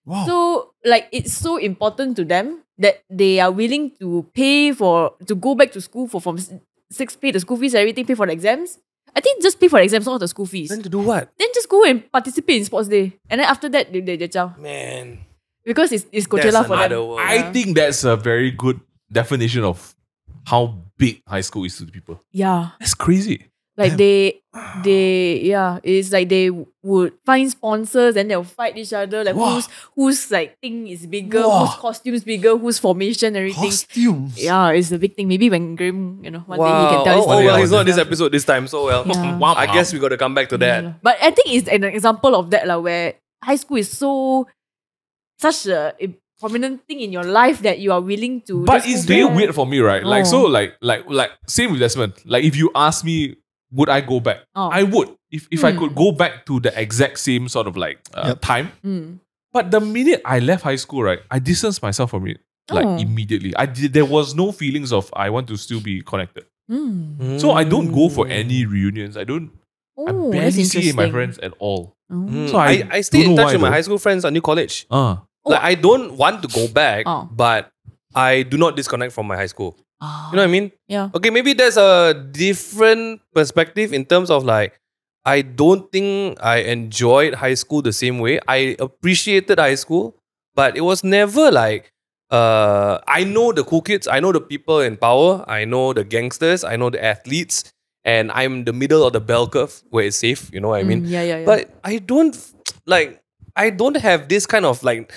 Wow. So like it's so important to them that they are willing to pay to go back to school for Form 6, pay the school fees, everything, pay for the exams. I think just pay for exams, not the school fees. Then to do what? Then just go and participate in sports day. And then after that, they ciao. Man. Because it's Coachella for them. world. I think that's a very good definition of how big high school is to the people. Yeah. That's crazy. Like it's like they would find sponsors and they'll fight each other. Like whose like thing is bigger, whose costumes bigger, whose formation, everything. Costumes. Yeah, it's a big thing. Maybe when Graham, one day he can tell his story. Well, he's not this episode this time, so well. Yeah. I guess we got to come back to that. Yeah. But I think it's an example of that where high school is such a prominent thing in your life that you are willing to. But it's very weird for me, right? Like Oh. like same with Desmond. Like if you ask me, would I go back? Oh. I would. If I could go back to the exact same sort of like time. Mm. But the minute I left high school, right, I distanced myself from it like immediately. There was no feelings of I want to still be connected. Mm. So I don't go for any reunions. I Oh, barely that's see my interesting. friends at all. Oh. So I stay don't in know touch why with my though. high school friends until college. Uh, Like I don't want to go back, Oh. but I do not disconnect from my high school. Ah. You know what I mean? Yeah. Okay, maybe there's a different perspective in terms of like, I don't think I enjoyed high school the same way. I appreciated high school, but it was never like, I know the cool kids, I know the people in power, I know the gangsters, I know the athletes, and I'm the middle of the bell curve where it's safe, you know what I mean? Yeah. But I don't have this kind of like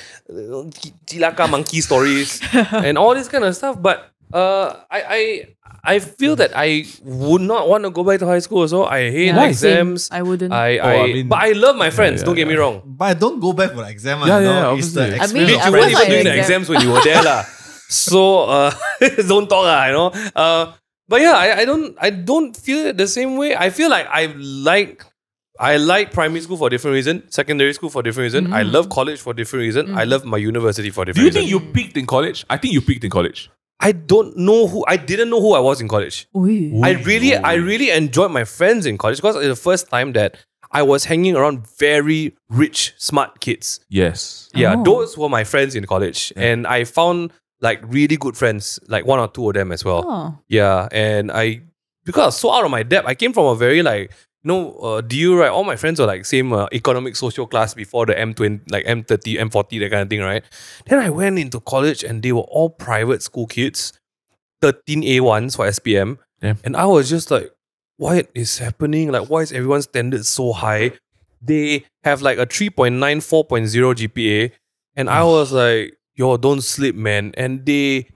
Chilaka monkey stories and all this kind of stuff. But I feel that I would not want to go back to high school. So I hate Yeah, exams. same. I wouldn't. But I love my friends. Don't get me wrong. But I don't go back for the exam. It's the obviously. I mean, experience. I You mean, weren't even doing the exam. exams when you were there, lah. So don't talk, you know. But yeah, I don't feel it the same way. I feel like I like primary school for different reason, secondary school for different reason. I love college for different reason. I love my university for do different you reason. think you peaked in college? I think you peaked in college. I didn't know who I was in college. Ui. I really enjoyed my friends in college because it's the first time that I was hanging around very rich, smart kids. Yes. Yeah, Oh. those were my friends in college. And I found like really good friends, like one or two of them as well. Oh. Yeah, and because I was so out of my depth, I came from a very like, DU, right? All my friends were like same economic social class before the M20, like M30, M40, that kind of thing, right? Then I went into college and they were all private school kids, 13 A1s for SPM. Yeah. And I was just like, what is happening? Like, why is everyone's standard so high? They have like a 3.9, 4.0 GPA. And I was like, yo, don't sleep, man. And they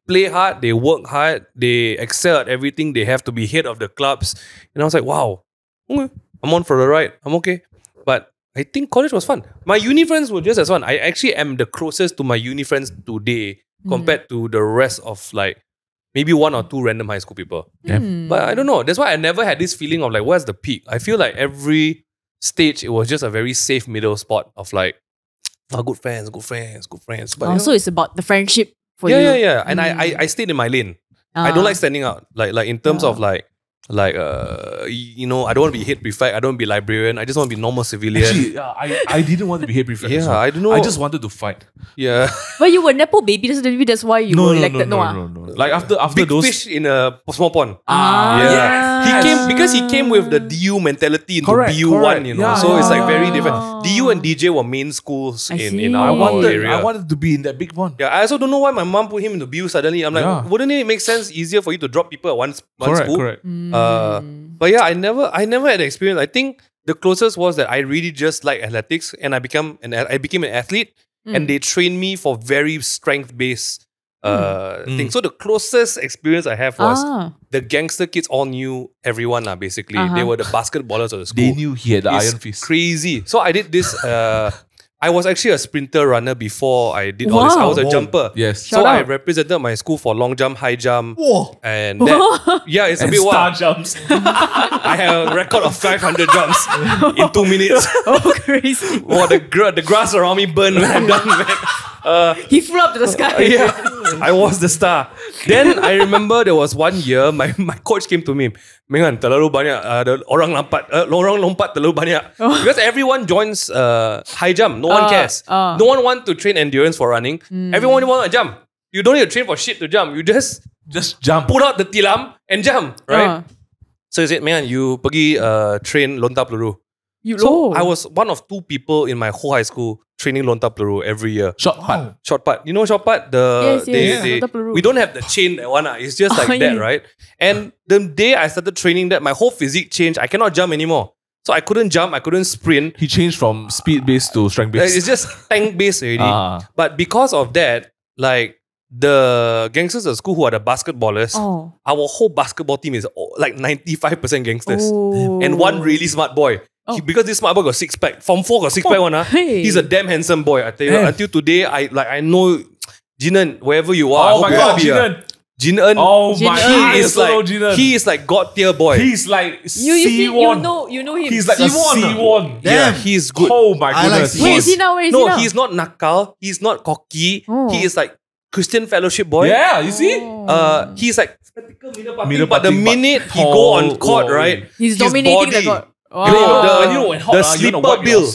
play hard, they work hard, they excel at everything, they have to be head of the clubs. And I was like, wow, okay, I'm on for the ride, I'm okay. But I think college was fun. My uni friends were just as fun. I actually am the closest to my uni friends today compared to the rest of like maybe one or two random high school people. But I don't know. That's why I never had this feeling of like, where's the peak? I feel like every stage, it was just a very safe middle spot of like, good friends. But So it's about the friendship for you. yeah. And I stayed in my lane. I don't like standing out. Like in terms of like I don't want to be head prefect. I don't want to be librarian. I just want to be normal civilian. Actually, I didn't want to be head prefect. Yeah, as well. I don't know. I just wanted to fight. Yeah. But you were Nepo baby, that's why you were elected. No. Like after Big those fish in a small pond. yes. He came with the DU mentality into Correct, BU1, correct. you know. Yeah, So it's like yeah. very different. DU and DJ were main schools I in see. our area. I wanted to be in that big one. Yeah, I also don't know why my mom put him into BU suddenly. I'm like, Yeah. wouldn't it make sense easier for you to drop people at one Correct, school? correct. But yeah, I never had the experience. I think the closest was that I really just like athletics and I became an athlete and they trained me for very strength-based things. So the closest experience I have was the gangster kids all knew everyone basically. They were the basketballers of the school. They knew he had the It's iron fist. crazy. So I did this. I was actually a sprinter runner before I did all this. I was a jumper. Yes. So Shout I out. represented my school for long jump, high jump, Whoa. and that. Yeah, it's a bit star wild. jumps. I have a record of 500 jumps in 2 minutes. Oh, crazy. Oh, the grass around me burned when I'm done, man. He flew up to the sky. Yeah, I was the star. Then I remember there was one year, my coach came to me, Ming, terlalu banyak orang lompat terlalu banyak. Because everyone joins high jump, no one cares. No one wants to train endurance for running. Everyone want to jump. You don't need to train for shit to jump. You just Just jump. pull out the tilam and jump, right? So he said, man, you pergi train lontar peluru. So I was one of 2 people in my whole high school training lontar peluru every year. Short part. Short part. You know short part? Yes, lontar peluru. We don't have the chain that one. It's just like that, yeah. right? And the day I started training that, my whole physique changed. I cannot jump anymore. So I couldn't jump. I couldn't sprint. He changed from speed based to strength based. It's just tank based already. But because of that, like the gangsters at school who are the basketballers, our whole basketball team is like 95% gangsters. And one really smart boy. Because this smart boy got 6-pack. Form 4 got 6-pack one. He's a damn handsome boy. I tell you, until today, I know Jinan, wherever you are. Oh my god, Jinan. Jinan. Oh my god, he is like God tier boy. He's like C1. You know him. He's like C1. a C1. Yeah, he's good. Oh my goodness. Where is he now? No, he's not nakal. He's not cocky. He is like Christian fellowship boy. Yeah, you see? He's like but the minute he go on court, right? He's dominating the court. The sleeper bill. He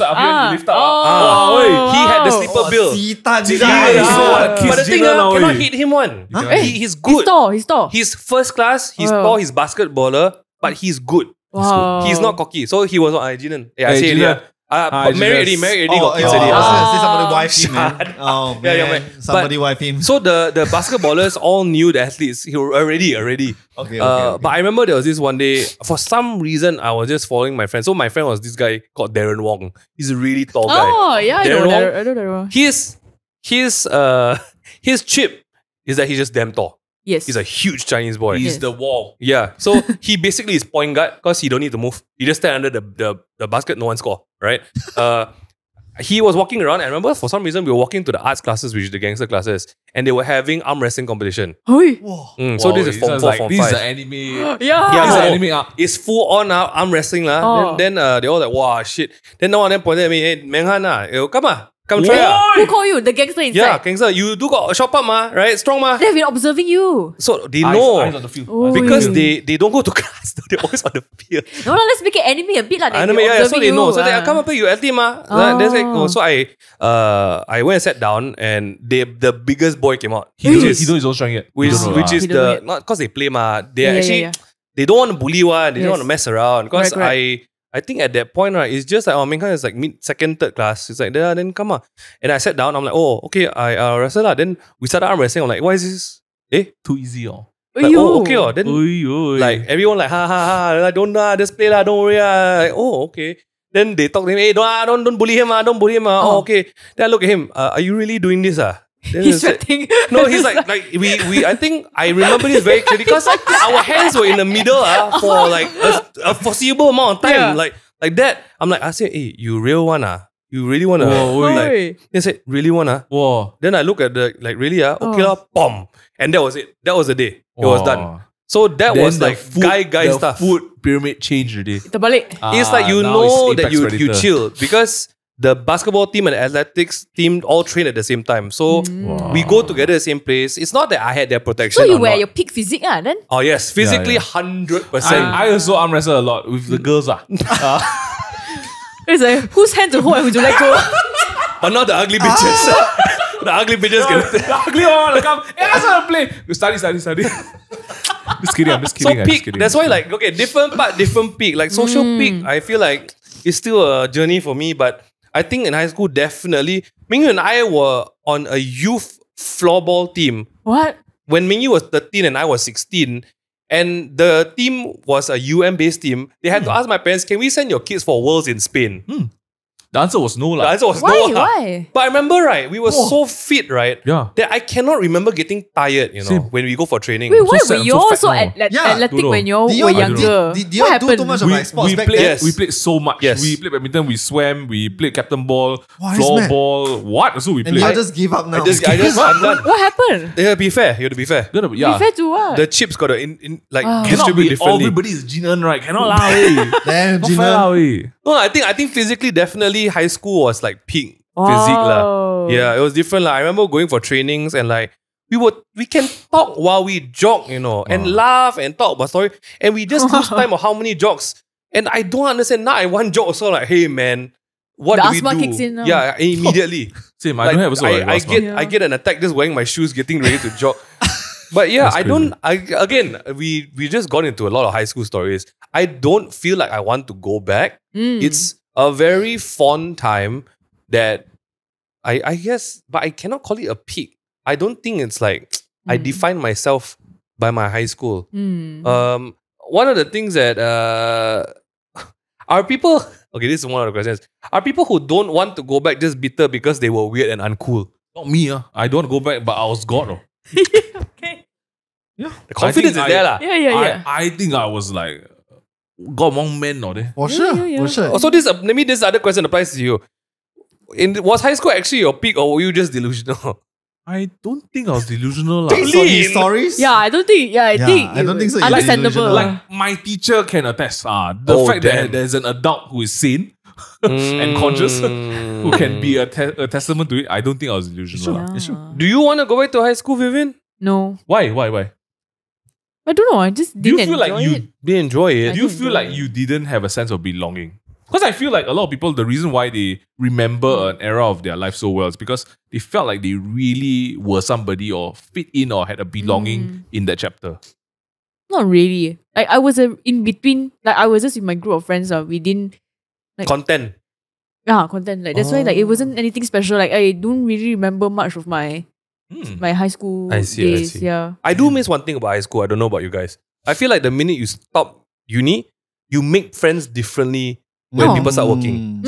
had the sleeper bill. But the thing cannot hit him one. He's good. He's tall. He's first class. He's tall. He's basketballer. But he's good. Wow. He's not cocky. So he was on Jinan. Yeah, I say Jinan. but married already got kids I already. was say somebody wife him, man. Oh man, somebody wife him. So the basketballers all knew the athletes. He were already. Okay. But I remember there was this one day, for some reason, I was just following my friend. So my friend was this guy called Darren Wong. He's a really tall guy. Oh, yeah, I know Darren Wong. His chip is that he's just damn tall. Yes. He's a huge Chinese boy. He's the wall. Yeah. So he basically is point guard because he don't need to move. He just stand under the basket, no one score, right? He was walking around, and I remember for some reason we were walking to the arts classes, which is the gangster classes, and they were having arm wrestling competition. So this is Form 4, Form 5. This is an anime. Yeah. This is an anime. It's full on arm wrestling. Then they all like, wow, shit. Then one of them pointed at me, hey, Menghan, come try. Who called you? The gangster inside? Yeah, gangster. You do got a shop up, right? Strong, They've been observing you. So they know. Eyes on the field. Because they don't go to class. They're always on the field. No, let's make it anime a bit like Anime, so they know. So they come up here, you athlete That's like, so I went and sat down, and the biggest boy came out. He knows his own strength yet. Which is not because they play They actually they don't want to bully one. They don't want to mess around. Because I think at that point, right, it's just like, Ming is like second, third class. It's like, then come on. And I sat down, I'm like, oh, okay, I wrestle lah. Then we started arm wrestling. I'm like, why is this? Too easy, Like, oh, okay, then like everyone like, ha, like, don't just play lah, don't worry like, oh, okay. Then they talk to him, hey, don't bully him, don't bully him. Oh, okay. Then I look at him, are you really doing this? Then he's sweating. No, he's like we I think I remember this very clearly because our hands were in the middle for like a foreseeable amount of time. Like that. I'm like, I said, hey, you real one You really wanna like, they said, really wanna? Whoa. Then I look at the like, really okay bomb. And that was it. That was the day. It was done. So that then was like guy the stuff. Food pyramid changed already. It's like you know that you chill because the basketball team and the athletics team all train at the same time. So we go together the same place. It's not that I had their protection. So you wear your peak physique then? Oh yes, physically 100%. I also arm wrestle a lot with the girls. It's like, whose hand to hold and would you let go? But not the ugly bitches. The ugly bitches can... The ugly one come. Hey, I want to play. Study. Just kidding, I'm just kidding. So peak, that's why like, okay, different part, different peak. Like social peak, I feel like it's still a journey for me, but I think in high school, definitely, Ming and I were on a youth floorball team. What? When Ming was 13 and I was 16, and the team was a UM-based team, they had to ask my parents, can we send your kids for Worlds in Spain? The answer was no. The answer was no. Why? But I remember, right, we were so fit, right? Yeah. That I cannot remember getting tired, when we go for training. Wait, why so were you so all fat so now. athletic when you were younger? Did you do too much of like sports back then? We played so much. Yes. We played badminton, we swam, we played captain ball, Wow, floor this ball. What? So we And played. you just give up now. I'm done. What happened? You have to be fair. You have to be fair. Yeah. Be fair to what? The chips got to Cannot distribute be differently. everybody is Jinan, right? Cannot lah, wey. Damn, Not fair lah, Jinan. wey. No, I think physically, definitely high school was like peak Wow. physique lah. Yeah, it was different lah. I remember going for trainings and like we can talk while we jog, and laugh and talk about story, and we just lose time of how many jogs. And I don't understand now. I want jog also like, hey man, what The do we asthma do? kicks in now. Same, Immediately. I don't have also. I get an attack just wearing my shoes, getting ready to jog. But yeah, That's again, we just got into a lot of high school stories. I don't feel like I want to go back. It's a very fond time that I guess, but I cannot call it a peak. I don't think it's like I define myself by my high school. One of the things that are people, okay, this is one of the questions. Are people who don't want to go back just bitter because they were weird and uncool? Not me. I don't want to go back, but I was God. Okay. Yeah. The confidence is there. lah. Yeah. I think I was like God among men. For sure. Yeah. For sure. Also, maybe this other question applies to you. Was high school actually your peak or were you just delusional? I don't think I was delusional. So these stories? Yeah, I don't think. I don't think so. Understandable. Like my teacher can attest. The fact that there's an adult who is sane and conscious who can be a testament to it. I don't think I was delusional. It's true. Do you want to go back to high school, Vivian? No. Why? I don't know. I just Do you didn't feel like enjoy you it. They enjoy it. Do you feel like you didn't have a sense of belonging? Because I feel like a lot of people, the reason why they remember an era of their life so well is because they felt like they really were somebody or fit in or had a belonging in that chapter. Not really. Like I was in between. Like I was just with my group of friends. We didn't Content. content. Like that's why like it wasn't anything special. Like I don't really remember much of my high school days. Yeah. I do miss one thing about high school. I don't know about you guys. I feel like the minute you stop uni, you make friends differently when people start working.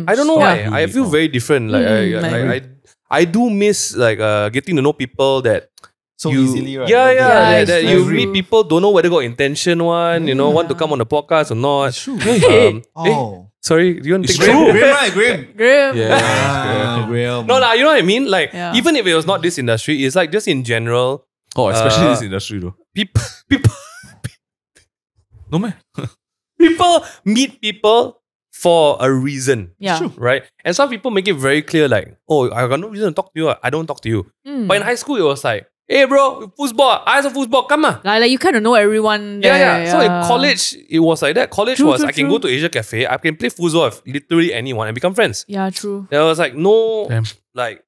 I don't know why. I feel very different. Like I do miss like getting to know people that So easily, right? Yeah, that you meet people, don't know whether got intention want to come on the podcast or not. It's true. Sorry, do you want to It's take Grim, right? Grim. Grim. Grim. No, you know what I mean? Like, Yeah. even if it was not this industry, it's like just in general, Oh, especially this industry though. people No man. people meet people for a reason. Yeah. True. Right? And some people make it very clear, like, oh, I got no reason to talk to you. I don't talk to you. But in high school, it was like, hey bro, football. I have a football. Come on. Like you kind of know everyone. Yeah. So in college, it was like that. College True, was, true, I can true. go to Asia Cafe. I can play football with literally anyone and become friends. Yeah, true. There was like no, Damn. like,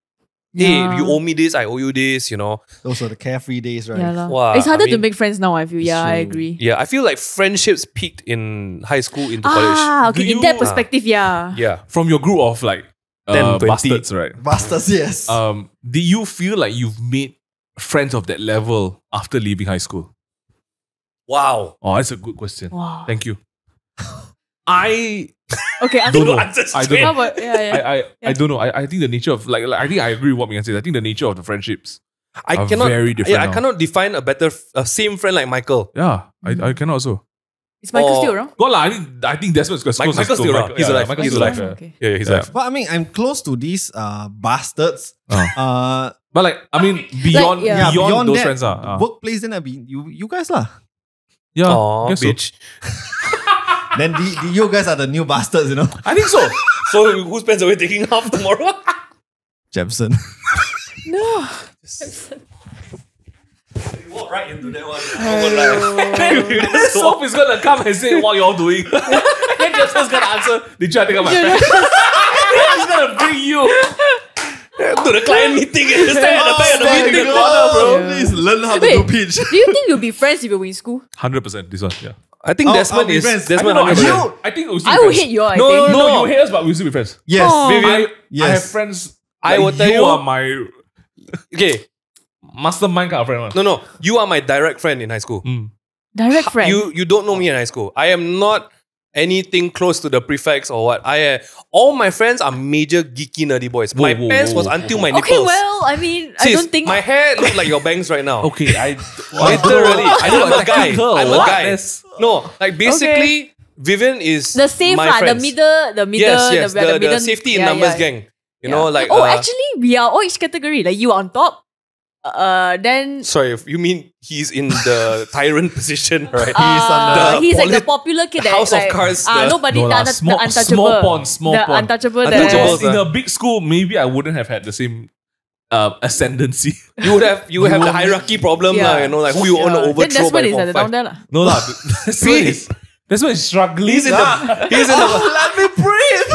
hey, Yeah. you owe me this, I owe you this, you know. Those were the carefree days, right? Yeah, lah. Wow, It's harder I to mean, make friends now, I feel. Yeah, I true. agree. Yeah, I feel like friendships peaked in high school into college. Okay. Do In that you- perspective, yeah. Yeah. From your group of like 10, 20. bastards, right? Bastards, yes. Do you feel like you've made friends of that level after leaving high school? Wow. Oh, that's a good question. Wow. Thank you. I Okay, I don't think. know. answers I don't How know. about, yeah. I don't know. I think the nature of like I think I agree with what Ming says. I think the nature of the friendships I are cannot. very different. Yeah, I now. cannot define a same friend like Michael. Yeah, I cannot also. Is Michael Or- still around? God lah, I think Desmond's close. Michael's still around. He's alive. Michael's He's still alive. alive. Okay. Yeah, he's Yeah. alive. But I mean, I'm close to these bastards. But like, I mean, beyond yeah. beyond those that, friends workplace, then I be you guys lah. yeah, Aw, guess so. bitch. Then you guys are the new bastards, you know. I think so. So who spends away taking off tomorrow? Jepson. No. You walk right into that one. Then Soap is gonna come and say what y'all doing. Then Justin's gonna answer. Did you take out my pen? He's gonna bring you. To the client meeting and just stand at the back of the my meeting God, corner, bro. Yeah. Please learn how to Wait. do pitch. Do you think you'll be friends if you were in school? 100% this one. Yeah. I think I'll Desmond be is friends. Desmond. I don't know, 100%. I think we'll still I be would friends. hate you all, I No, think. no, No, you hate us, but we'll still be friends. Yes. Oh. Vivian, I have friends. I will tell you you- are my Okay. mastermind kind of friend. One. No. You are my direct friend in high school. Direct friend. You don't know me in high school. I am not anything close to the prefects or what. All my friends are major geeky nerdy boys. My pants was until my nipples. Okay, well, I mean, I Sis, don't think. my hair look like your bangs right now. Okay, Literally, I'm a guy. I'm a guy. That's- No, like basically, Vivian is the safe my lah, the friends. middle, Yes, the the middle, safety in yeah, numbers yeah. gang. You know, like actually, we are all each category. Like you are on top. Then Sorry, if you mean he's in the tyrant position, right? he's like the polit- popular kid. the that House of like, Cards, nobody, No the, lah, the small untouchable, pond. the untouchable. Untouchables, That, In a big school, maybe I wouldn't have had the same ascendancy. You would have the hierarchy problem, Yeah. lah. You know, like who you want to then overthrow Desmond by is at form the five. down there lah. No lah. That's why he's struggling. He's in the Let me breathe.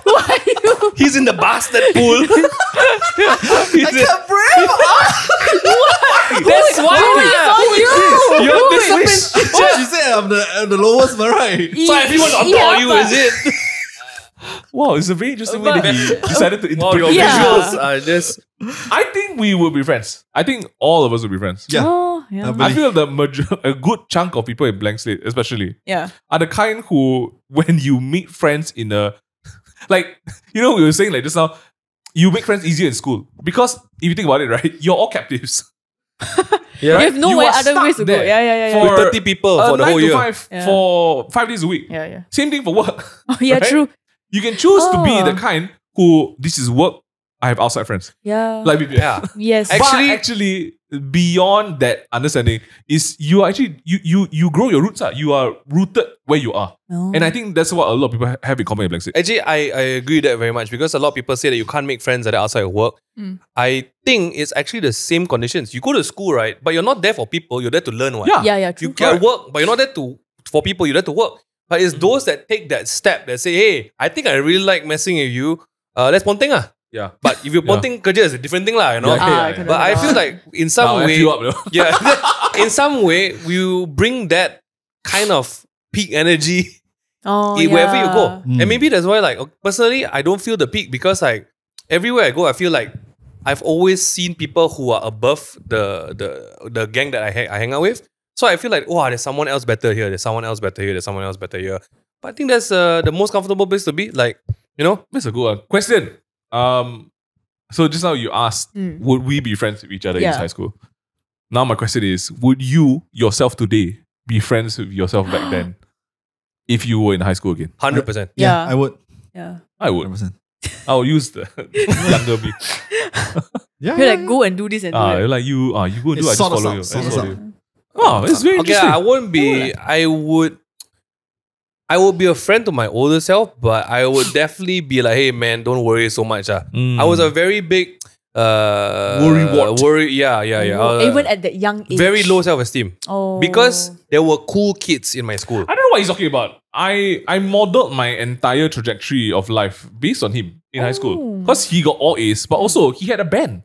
Why you? he's in the bastard pool. I can't breathe. the lowest, right? So everyone on top of you, is it? Wow, it's a very interesting way that he decided to Wow, interpret your it. visuals are just... I think we would be friends. I think all of us would be friends. Yeah. Oh, yeah. I feel a good chunk of people in blank slate, especially, Yeah. are the kind who, when you meet friends in a, like, you know, we were saying like just now, you make friends easier in school. Because if you think about it, right, you're all captives. You have no You way are other ways to stuck go. there Yeah. for- With 30 people for the 9 whole to year. 5 Yeah. for 5 days a week. Yeah. Same thing for work. Oh, yeah, Right? true. You can choose to be Oh. the kind who, this is work, I have outside friends. Yeah. Like, Yeah. yes. Actually, beyond that understanding is you are actually you grow your roots. You are rooted where you are, Oh. and I think that's what a lot of people have in common with blank slate. Actually, I agree with that very much because a lot of people say that you can't make friends that are outside of work. I think it's actually the same conditions. You go to school, right? But you're not there for people, you're there to learn one. Yeah, true. You can work, but you're not there for people, you're there to work. But it's those that take that step that say, hey, I think I really like messing with you. Let's ponting ah. Yeah, But if you're ponting kerja, it's a different thing lah, you know. Yeah. But I feel like in some I'll F way, you up, though. yeah, in some way, you bring that kind of peak energy Oh, wherever you go. Mm. And maybe that's why, like, personally, I don't feel the peak because, like, everywhere I go, I feel like I've always seen people who are above the gang that I hang out with. So I feel like, wow, there's someone else better here. There's someone else better here. There's someone else better here. But I think that's the most comfortable place to be. Like, you know, That's a good one. Question. So just now you asked, would we be friends with each other in Yeah. high school? Now my question is, would you yourself today be friends with yourself back then if you were in high school again? 100%. Yeah. I would. Yeah. I would. 100%. I would use the younger me. Yeah. You're like, go and do this and do that. You're like you go and do. I It's just sort of follow you. I sort just of follow you. Oh, it's very Okay, interesting. I won't be. I would be a friend to my older self, but I would definitely be like, hey man, don't worry so much. I was a very big Worrywart. Yeah. Even at that young age. Very low self-esteem. Oh. Because there were cool kids in my school. I don't know what he's talking about. I modeled my entire trajectory of life based on him in high school. Because he got all A's, but also he had a band.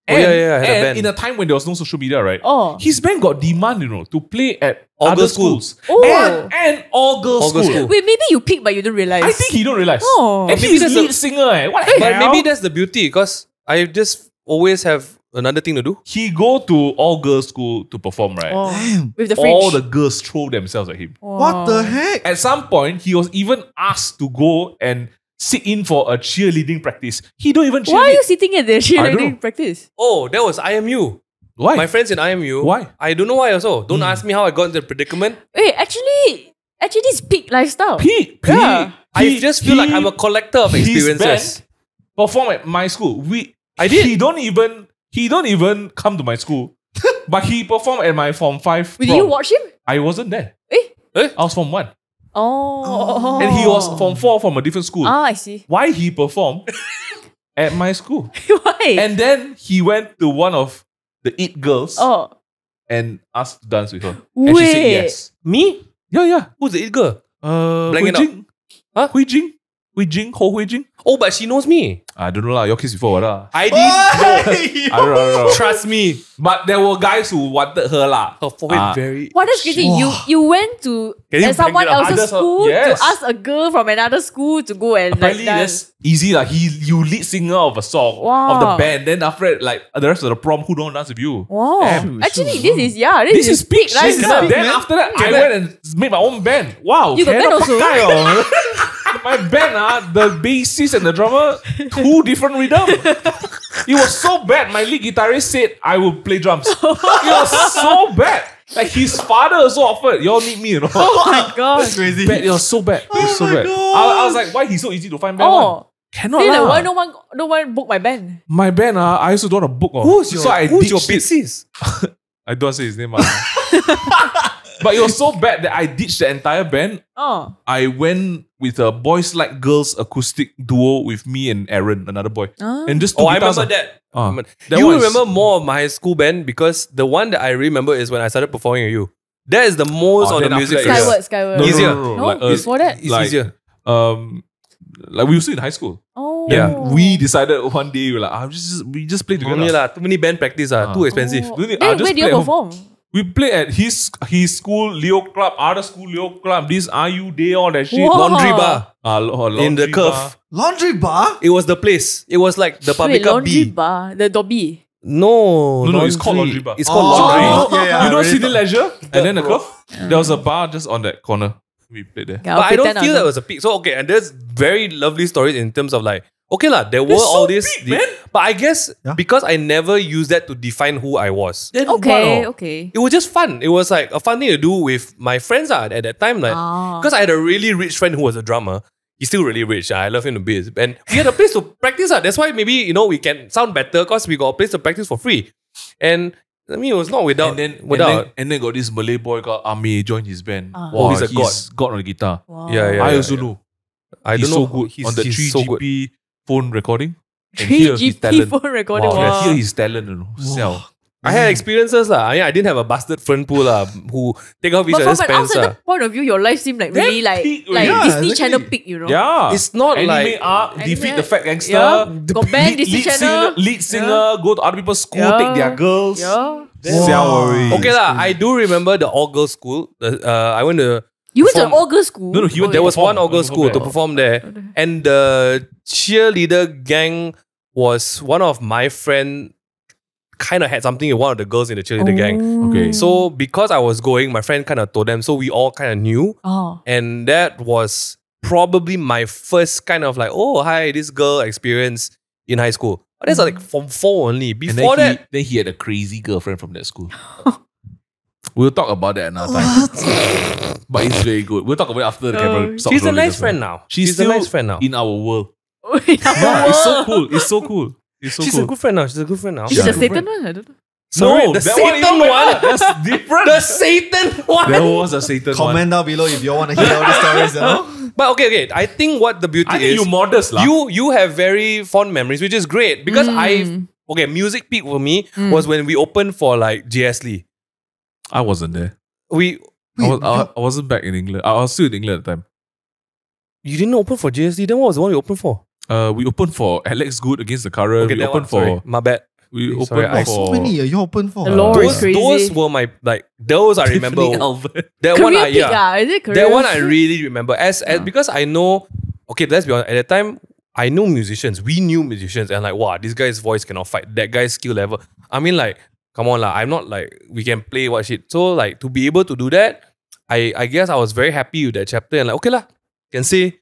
Oh, yeah, I had a and band. in a time when there was no social media, right? Oh. His band got demand, to play at All other girls school. schools. Oh. And all girls All girls school. school. Wait, maybe you picked but you don't realize. I think he don't realize. Oh. And Maybe he's that's lead a- singer. What the But hell? maybe that's the beauty because I just always have another thing to do. He go to all girls school to perform, right? Oh. Damn. With the fridge. All the girls throw themselves at him. What the heck? At some point, he was even asked to go and sit in for a cheerleading practice. He don't even cheerlead. Why are you sitting at the know. cheerleading practice? Oh, that was IMU. Why? My friends in IMU. Why? I don't know why also. Don't ask me how I got into the predicament. Wait, actually, this is peak lifestyle. Pete. Yeah. I just feel like I'm a collector of his experiences. band perform at my school. I did. He don't even come to my school. But he performed at my Form 5 Did prom. you watch him? I wasn't there. Eh? I was Form 1. Oh. And he was Form 4 from a different school. Ah, I see. Why he performed at my school? Why? And then he went to one of the IT girls oh. and asked to dance with her. And she said Wait. yes. Me? Yeah. Who's the it girl? Blank Hui it out. Jing. Huh? Hui Jing? Hui Jing? Ho Hui Jing? Oh, but she knows me. I don't know lah. Your kiss before what lah? I didn't I don't know. trust me. But there were guys who wanted her lah. Her forehead very. What is crazy? You went to Can you someone bring it up? else's Others- school yes. to ask a girl from another school to go and Apparently like dance. that's easy lah. You lead singer of a song of the Wow. band. Then after that, like the rest of the prom, who don't dance with you? Wow. Damn. Actually, this is peak life. shit. This is Then after that, I went and made my own band. Wow. You got band cannot also? pakai, oh. My band, the bassist and the drummer, 2 different rhythm. It was so bad. My lead guitarist said I would play drums. It was so bad. Like his father also offered, y'all need me, Oh my god. That's crazy. Bad, it was so bad. It was so my bad. God. I was like, why he's so easy to find band? one? Oh. Cannot Then lah. like, why no one book my band? My band, I also don't want to book. Who's your ditched it. bassist? I don't say his name. But it was so bad that I ditched the entire band. Oh. I went with a Boys Like Girls acoustic duo with me and Aaron, another boy. Ah. And just two Oh, I guitars, remember that. Ah. That You one is- remember more of my high school band because the one that I remember is when I started performing with you. That is the most on then the after music. that, yeah. career. Skyward. No, Easier. No, Like, before that. It's like, easier. Like we were still in high school. Oh. Then we decided one day we just play together. Only lah. Too many band practice. Too expensive. Oh. Don't need- Then just where do you play at home. perform? We play at his school, Leo Club, other school, Leo Club, this IU Day, all that shit. Wow. Laundry bar. Laundry In the bar. curve. Laundry bar? It was the place. It was like the Wait, Paprika laundry B. bar, the Dobby. No, it's called Laundry Bar. It's called Oh, laundry. yeah, You know really City Leisure? And then the curve? There was a bar just on that corner. We played there. Yeah, But I don't pretend feel know. that was a peak. So okay, and there's very lovely stories in terms of like, okay lah, there were That's so all this. peak, man. But I guess Yeah. because I never used that to define who I was. Then Okay, wow. okay. It was just fun. It was like a fun thing to do with my friends at that time. Like, Ah. because I had a really rich friend who was a drummer. He's still really rich. I love him to bits. And we had a place to practice. That's why maybe, we can sound better because we got a place to practice for free. And I mean, it was not without. And then got this Malay boy called Amir joined his band. Wow, he's a god on the guitar. Wow. Yeah. I also know. I He's don't know. so good He's, on the he's so good. 3GP phone recording. And hear his 3GP talent. phone recording. Wow. Wow. Hear his talent, you know. Sell. I had experiences lah. I didn't have a bastard friend pool lah who take off each But other's from an pants lah. outsider point of view, your life seemed like Very really like peak, like yeah, Disney exactly. Channel peak, you know? Yeah. It's not Anime like art, defeat the fat gangster. Yeah. Got banned Disney Channel. Lead singer, go to other people's school, Yeah. take their girls. Yeah. okay lah. I do remember the all girls school. I went to You went to an Perform- all girls school? No, he went there was perform. one all girls school to perform there, and the cheerleader gang was one of my friend. Kind of had something with one of the girls in the cheerleader gang. Okay. So because I was going, my friend kind of told them. So we all kind of knew. Oh. And that was probably my first kind of like, oh, hi, this girl experience in high school. But that's like from 4 only. And Before then that, then he had a crazy girlfriend from that school. We'll talk about that another time. But it's very good. We'll talk about it after the camera stops she's a rolling nice as well. friend now. She's a still nice friend now. in our world. Yeah, It's so cool. It's so cool. It's so She's cool. a good friend now. She's a good friend now. Is it the Satan one? I don't know. Sorry, No, the that Satan even one. better. That's different. The Satan one. There was a Satan Comment down below if you all want to hear all the stories, you know? But okay. I think what the beauty one. I think is, you modest lah. you have very fond memories, which is great because music peak for me was when we opened for like JS Lee. I wasn't there. We I wasn't back in England. I was still in England at the time. you didn't open for JS Lee. Then what was the one we opened for? We opened for Alex Good against the current. Okay, we that opened one, sorry. for My bad. we opened Sorry, I- for So many you open for. The lore is crazy. Those were my those I remember. Tiffany Alvin. That one, Career peak, is it career? that one I really remember. As because I know. Okay, let's be honest. At that time, I know musicians. We knew musicians, and like, wow, this guy's voice cannot fight that guy's skill level. I mean, like, come on lah. I'm not like we can play what shit. So like to be able to do that, I guess I was very happy with that chapter and like okay lah, can say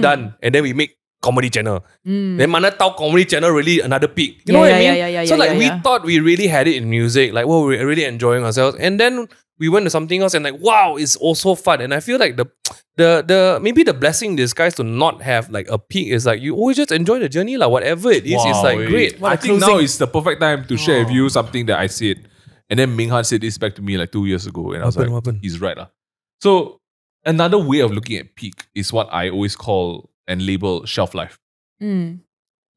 done, and then we make comedy channel. Then mana tahu comedy channel really another peak. You know what I mean? So like we thought we really had it in music, like well, we're really enjoying ourselves, and then we went to something else and like wow, it's also fun. And I feel like the maybe the blessing in disguise to not have like a peak is like you always just enjoy the journey like whatever it is, it's like great. I think now is the perfect time to share with you something that I said. And then Ming Han said this back to me like 2 years ago. And I was What like, happened? he's right. So another way of looking at peak is what I always call and label shelf life.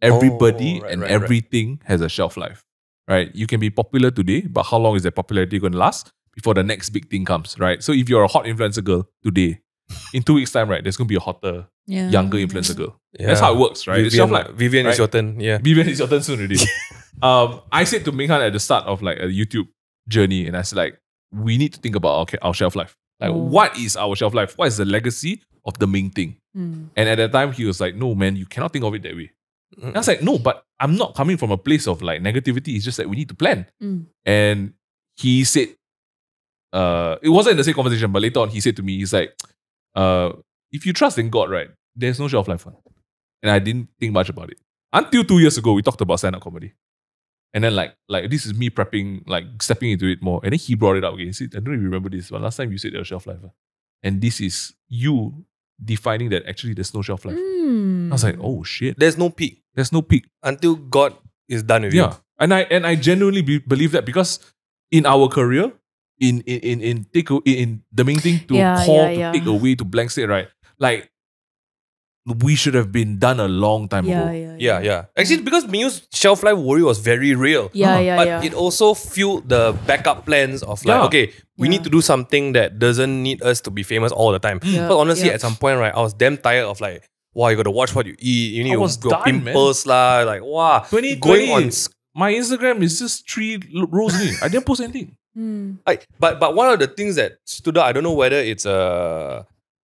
Everybody right, and right. everything has a shelf life. Right? You can be popular today, but how long is that popularity going to last before the next big thing comes? Right? So if you're a hot influencer girl today, in 2 weeks' time, right, there's going to be a hotter, younger influencer girl. That's how it works, right? It's shelf life. Vivian right? is your turn. Yeah. Vivian, it's your turn soon already. I said to Ming Han at the start of like a YouTube journey, and I said like, we need to think about our shelf life. Like, what is our shelf life? What is the legacy of the Ming thing? And at that time, he was like, no, man, you cannot think of it that way. And I was like, no, but I'm not coming from a place of like negativity. It's just that we need to plan. And he said, it wasn't in the same conversation, but later on, he said to me, he's like, if you trust in God, right, there's no shelf life. And I didn't think much about it. Until 2 years ago, we talked about stand-up comedy. And then like this is me prepping, like stepping into it more. And then he brought it up again. He said, I don't even remember this, but last time you said there was shelf life. And this is you defining that actually there's no shelf life. I was like, oh shit. There's no peak There's no peak. until God is done with you. Yeah. And I genuinely believe that because in our career, in the main thing to take away to blank state, right? Like we should have been done a long time ago. Yeah. Actually, because Ming's shelf life worry was very real. But it also fueled the backup plans of like, okay, we need to do something that doesn't need us to be famous all the time. But honestly, at some point, right, I was damn tired of like, wow, you gotta watch what you eat. You need to go pimples lah. Like, wow, 2020, going on. my Instagram is just 3 rows only. I didn't post anything. But one of the things that stood out, I don't know whether it's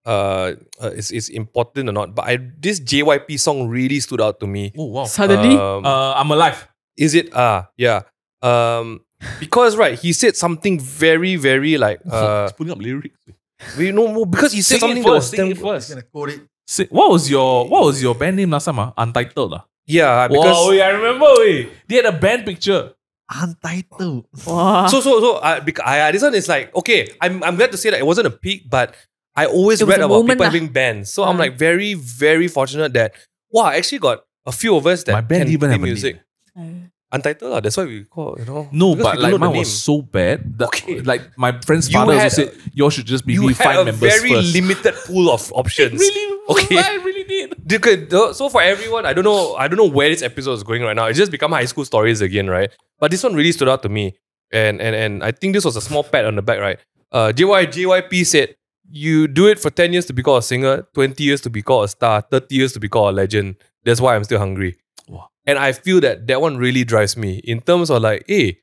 it's important or not, but this JYP song really stood out to me. Oh wow. Suddenly? I'm alive. Is it? Yeah. Because right, he said something very, very like He's putting up lyrics. we know because he said something that was Sing it damn- first. Gonna quote it. What was your band name last time? Untitled. Yeah, because Wow, I remember. They had a band picture. Untitled. Wow. so this one is like, okay, I'm glad to say that it wasn't a peak, but I always It was read a about moment people lah. having bands. So I'm like very, very fortunate that I actually got a few of us that My band can even play have a music. Untitled lah. That's why we call, No, because but we don't like know the mine name. was so bad. Okay. Like my friend's You father also had said, y'all should just maybe You find had a members very first. limited pool of options. Okay. I really did. So for everyone, I don't know where this episode is going right now. It's just become high school stories again, right? But this one really stood out to me, and I think this was a small pat on the back, right? JYP said, "You do it for 10 years to be called a singer, 20 years to be called a star, 30 years to be called a legend. That's why I'm still hungry." Wow. And I feel that one really drives me in terms of like, hey,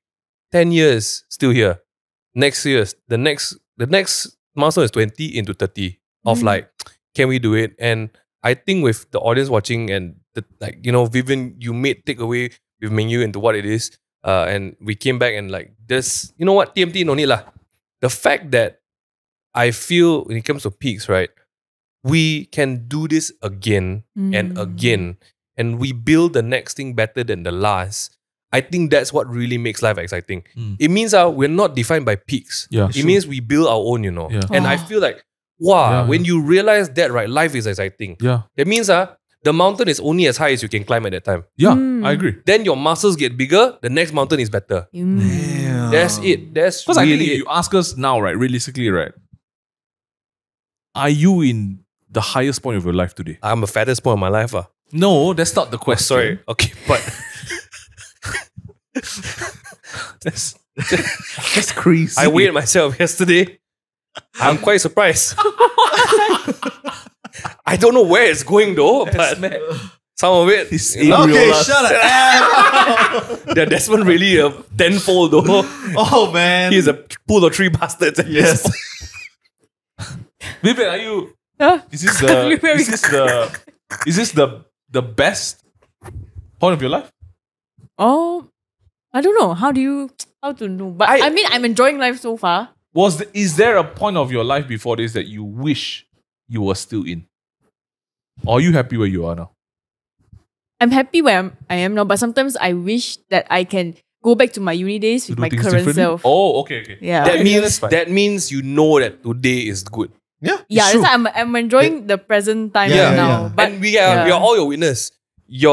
10 years still here. Next year's the next milestone is 20 into 30 of like, can we do it? And I think with the audience watching and Vivian, you made takeaway with Ming into what it is. And we came back and like this, you know what, TMT no need lah. The fact that I feel when it comes to peaks, right, we can do this again and again, and we build the next thing better than the last. I think that's what really makes life exciting. It means we're not defined by peaks. Yeah, it means we build our own, Yeah. And I feel like, when you realize that, right, life is exciting. Yeah. That means the mountain is only as high as you can climb at that time. Yeah, I agree. Then your muscles get bigger, the next mountain is better. Damn. That's it. That's Because I think really if it. you ask us now, right, realistically, right, are you in the highest point of your life today? I'm a fattest point of my life. No, that's not the question. Sorry. Okay, but That's crazy. I weighed myself yesterday. I'm quite surprised. I don't know where it's going though, but some of it is Okay, shut up. Desmond really a tenfold though. Oh man. He's a pool of three bastards. Yes. Vivian, are you? Huh? Is this the best point of your life? Oh, I don't know. How to know? But I mean, I'm enjoying life so far. Is there a point of your life before this that you wish you were still in? Or are you happy where you are now? I'm happy where I am now, but sometimes I wish that I can go back to my uni days with Do my things current differently? self. Oh, okay. Yeah. That means you know that today is good. Yeah. Yeah, it's that's true. why I'm enjoying the present time Yeah, now. yeah. But And we are all your witness. You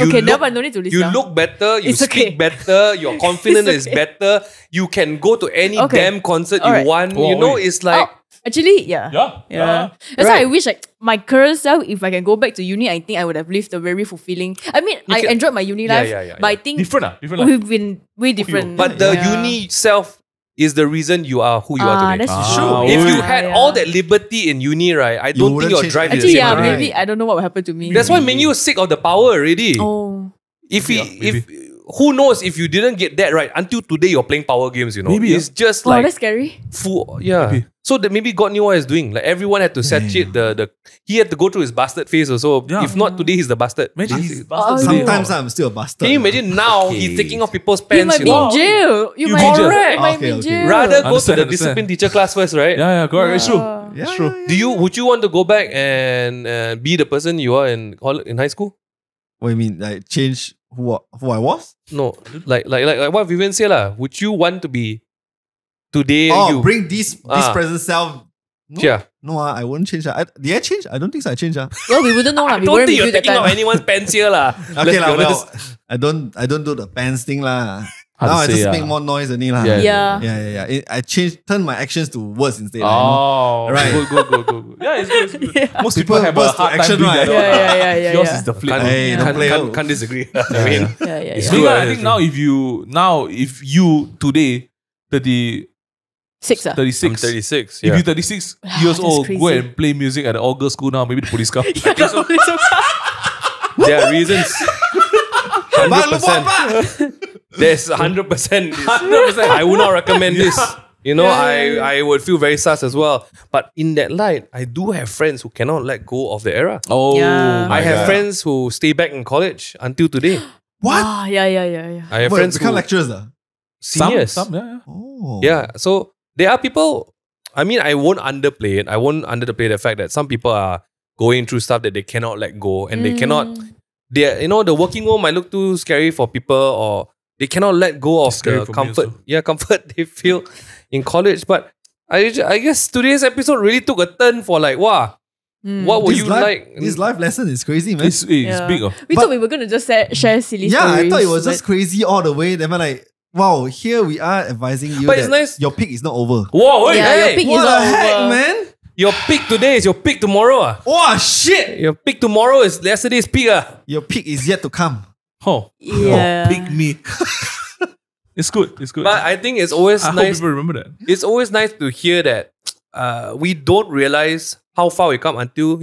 okay, look, no need to listen. you look better, you It's speak okay. better, your confidence It's is okay. better. You can go to any Okay. damn concert Alright. you want. Oh, you know, wait. it's like actually, yeah. Yeah. That's why I Right. wish like my current self, if I can go back to uni, I think I would have lived a very fulfilling. I mean, I can- enjoyed my uni Yeah, life, yeah, but I yeah. think Different life. we've been way different. but the Yeah. uni self is the reason you are who you are today. That's true. If you Yeah, had yeah. all that liberty in uni, right, I don't think wouldn't your change drive is the Actually, same. yeah, already. maybe I don't know what will happen to me. That's why Ming was sick of the power already. Oh, If who knows if you didn't get that right until today you're playing power games, Maybe, it's just wow, like that's scary. full, yeah. Maybe. So that maybe God knew what he's doing. Like everyone had to saturate the he had to go through his bastard phase also. Yeah. If not today, he's the bastard. Imagine He's- he's bastard today. Sometimes I'm still a bastard. Can you imagine now Okay. he's taking off people's You pants, might be in jail. You might be in jail. might be in Okay, okay. jail. Rather go to Understand, the understand. discipline teacher class first, right? Yeah, correct. It's true. Yeah. It's true. Would you want to go back and be the person you are in high school? What do you mean? Like change who I was? No, like what Vivian said lah. Would you want to be today? Oh, you bring this Ah. present self. No, Yeah. no, I wouldn't change. Did I change? I don't think so. I changed. Well, we wouldn't know lah. We don't weren't think with you're you that taking time. off anyone's pants here lah. Okay, Let's be lah. Well, honest. I don't do the pants thing lah. How to Now I say, just make more noise only lah. Yeah. Yeah. I turn my actions to words instead. Oh, Right. Good. Yeah, it's good. It's good. Yeah. Most people People have a words to hard time action, doing right? that. Yeah. Yours is the flip. Hey, don't play out. Can't disagree. I mean, Yeah. It's Ming, true, I it's think true. if you today 36, 6 I'm 36. if Yeah. you 36 Ah, years that's old, crazy. go and play music at the all-girls school now, maybe the police come. There are reasons. Abang, lu buat 100%. apa? There's 100%. 100%. I would not recommend this. You know, I would feel very sus as well. But in that light, I do have friends who cannot let go of the era. Oh, Yeah. I have friends who stay back in college until today. What? Ah, yeah. I have What, friends become who lecturers? seniors. Some, yeah. Oh. Yeah, so there are people. I mean, I won't underplay it. I won't underplay the fact that some people are going through stuff that they cannot let go, and they cannot. They, you know, the working world might look too scary for people, or they cannot let go of scary the for me comfort. also. Yeah, comfort they feel in college. But I guess today's episode really took a turn for like, wow, what would This you life, like? This life lesson is crazy, man. It's big. Oh. We thought we were going to just share silly Yeah, stories. I thought it was but- just crazy all the way. Then I'm like, wow, here we are advising you But that it's nice. your peak is not over. Whoa, wait, Yeah, hey, your peak What is the not heck, over. man? your peak today is your peak tomorrow. Ah. Oh, shit! Your peak tomorrow is yesterday's peak. Ah. Your peak is yet to come. Oh, Yeah. pick me. It's good. It's good. But I think it's always I hope nice. people remember that. It's always nice to hear that we don't realize how far we come until,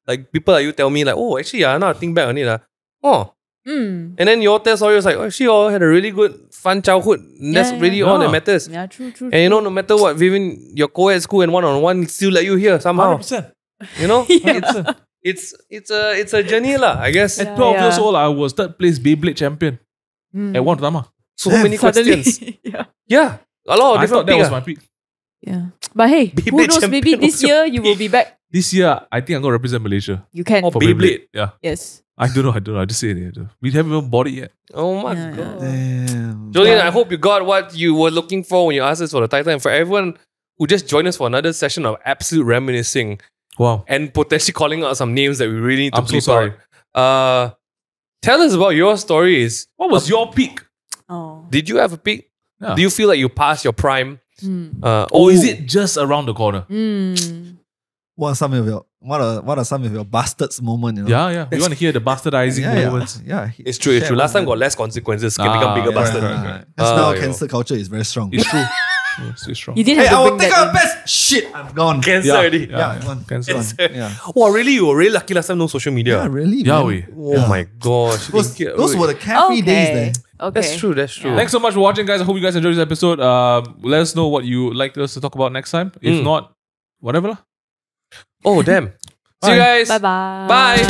like people like you tell me like, oh, actually, now I think back on it. Oh. And then you all tell stories like, oh, she all had a really good, fun childhood. And that's Yeah, really yeah. all that Yeah. matters. Yeah, true. And you know, no matter what, Vivian, your co-ed school and one-on-one still let you hear somehow. 100%. You know? It's a journey lah, I guess. At 12 years old, I was third place Beyblade champion at one Tama. So many questions. yeah. Yeah. A lot of I different thought that peak, was ah. my peak. Yeah. But hey, who Beyblade knows, maybe champion this was your year you will be back. This year, I think I'm going to represent Malaysia. You can. Oh, For Beyblade. Yeah. Yes. I don't know. I just say it. We haven't even bought it yet. Oh my Yeah, god. Damn. Jolene, I hope you got what you were looking for when you asked us for the title. And for everyone who just joined us for another session of absolute reminiscing Wow. and potentially calling out some names that we really need to I'm so bleep sorry. out. Tell us about your stories. What was your peak? Oh. Did you have a peak? Yeah. Do you feel like you passed your prime? Or is it just around the corner? What are some of your bastards moment? You know? Yeah. We want to hear the bastardizing moments. Yeah. It's true. It's true. Last time got less consequences. Can become bigger yeah, bastard. right. Now yo. cancel culture is very strong. It's true. It's strong. You didn't Hey, have I to will bring take that out in. best. Shit, I'm gone. Cancel Yeah. already. Yeah, gone. Cancel. Gone. Yeah. Wow, really? You were really lucky last time no social media. Yeah, really. Yeah, man. we. Oh my gosh. Those were the carefree days there. Okay. That's true. That's true. Thanks so much for watching, guys. I hope you guys enjoyed this episode. Let us know what you would like us to talk about next time. If not, whatever lah. Oh, damn. See you guys. Bye-bye. Bye.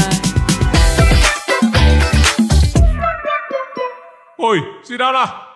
Oi, sit down lah.